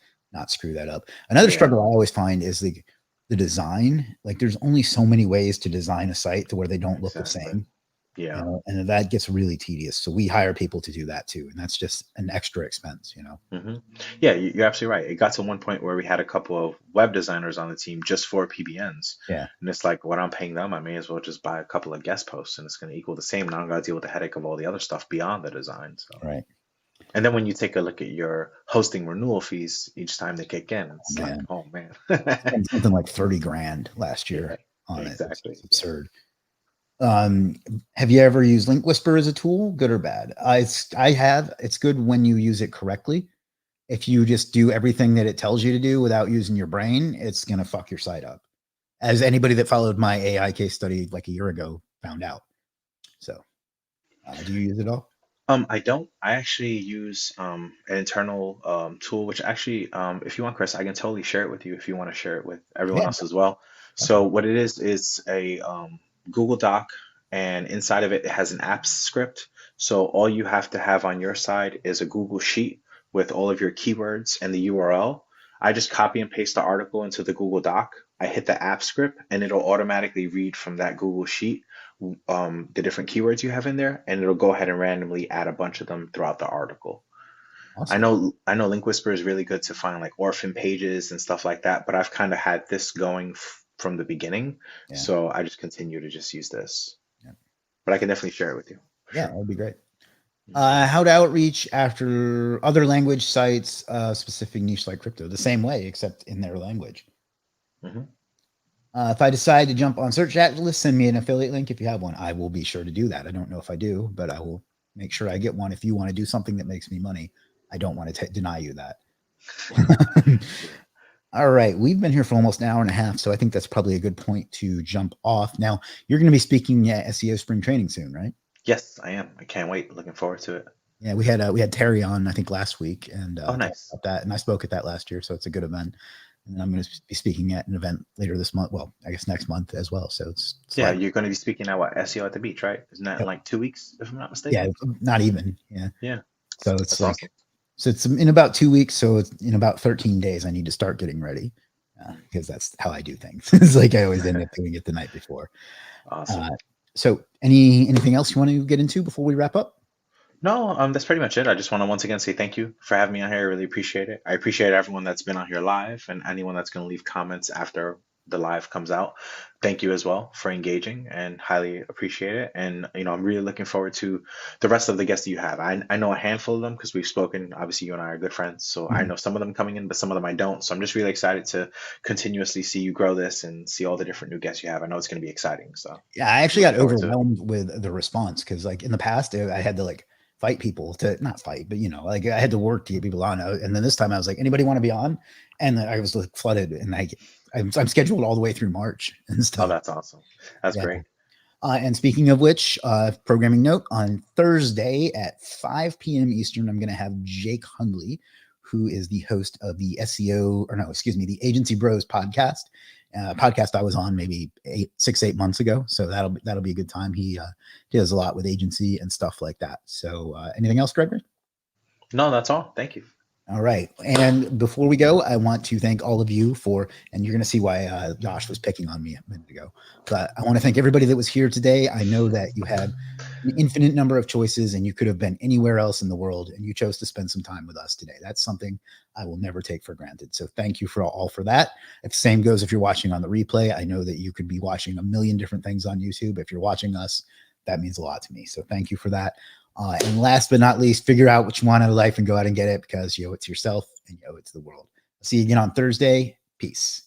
screw that up. Another yeah, struggle I always find is the design. Like there's only so many ways to design a site to where they don't look the exactly. same, Yeah. and that gets really tedious. So we hire people to do that too, and that's just an extra expense. hmm Yeah, you're absolutely right. It got to one point where we had a couple of web designers on the team just for PBNs. Yeah, And it's like, what I'm paying them, I may as well just buy a couple of guest posts and it's going to equal the same. Now I'm going to deal with the headache of all the other stuff beyond the design. So, right. and then when you take a look at your hosting renewal fees each time they kick in, Oh it's like, man, oh man. spent something like 30 grand last Yeah, year on it. exactly. It's Yeah. absurd. Have you ever used Link Whisper as a tool? Good or bad? I have. It's good when you use it correctly. If you just do everything that it tells you to do without using your brain, it's gonna fuck your site up. As anybody that followed my AI case study like a year ago found out. So, do you use it all? I don't. I actually use an internal tool, which actually, if you want, Chris, I can totally share it with you if you want to share it with everyone Yeah, else as well. So definitely. what it is a Google Doc, and inside of it, it has an apps script. So all you have to have on your side is a Google Sheet with all of your keywords and the URL. I just copy and paste the article into the Google Doc. I hit the app script and it'll automatically read from that Google Sheet the different keywords you have in there, and it'll go ahead and randomly add a bunch of them throughout the article. Awesome. I know Link Whisper is really good to find like orphan pages and stuff like that, but I've kind of had this going from the beginning, Yeah. so I just continue to just use this. Yeah. But I can definitely share it with you. Yeah, that would be great. How to outreach after other language sites, specific niche like crypto, the same way, except in their language. Mm-hmm. If I decide to jump on search Atlas, send me an affiliate link if you have one. I will be sure to do that. I don't know if I do, but I will make sure I get one. If you want to do something that makes me money, I don't want to deny you that. All right. We've been here for almost an hour and a half, so I think that's probably a good point to jump off. Now, you're going to be speaking at SEO spring training soon, right? Yes, I am. I can't wait. Looking forward to it. Yeah, we had Terry on, I think, last week, and Oh, nice. about that, and I spoke at that last year, so it's a good event. And then I'm going to be speaking at an event later this month. Well, I guess next month as well. So it's Yeah, like, you're going to be speaking at what, SEO at the beach, right? Isn't that in like 2 weeks, if I'm not mistaken? yeah, not even. Yeah. Yeah. So it's That's like, awesome. so it's in about 2 weeks. So it's in about 13 days, I need to start getting ready because that's how I do things. It's like I always end up doing it the night before. Awesome. So anything else you want to get into before we wrap up? No, that's pretty much it. I just want to once again say thank you for having me on here. I really appreciate it. I appreciate everyone that's been on here live and anyone that's going to leave comments after the live comes out. Thank you as well for engaging and highly appreciate it. And I'm really looking forward to the rest of the guests that you have. I know a handful of them because we've spoken. Obviously, you and I are good friends, so I know some of them coming in, but some of them I don't. So I'm just really excited to continuously see you grow this and see all the different new guests you have. I know it's going to be exciting. So Yeah, I actually got looking forward to it. overwhelmed with the response because, like, in the past, I had to like fight people to not fight, but like I had to work to get people on. And then this time I was like, anybody want to be on? And then I was like flooded, and I'm scheduled all the way through March and Oh, stuff. that's awesome. That's Yeah. great. And speaking of which, programming note, on Thursday at 5 p.m. Eastern, I'm going to have Jake Hundley, who is the host of the the Agency Bros podcast. Podcast I was on maybe 8 months ago. So that'll be a good time. He does a lot with agency and stuff like that. So anything else, Gregory? No, that's all. Thank you. All right. And before we go, I want to thank all of you and you're going to see why Josh was picking on me a minute ago, but I want to thank everybody that was here today. I know that you had an infinite number of choices and you could have been anywhere else in the world, and you chose to spend some time with us today. That's something I will never take for granted. So thank you for that. The same goes if you're watching on the replay. I know that you could be watching a million different things on YouTube. If you're watching us, that means a lot to me. So thank you for that. And last but not least, figure out what you want out of life and go out and get it, because you owe it to yourself and you owe it to the world. See you again on Thursday. Peace.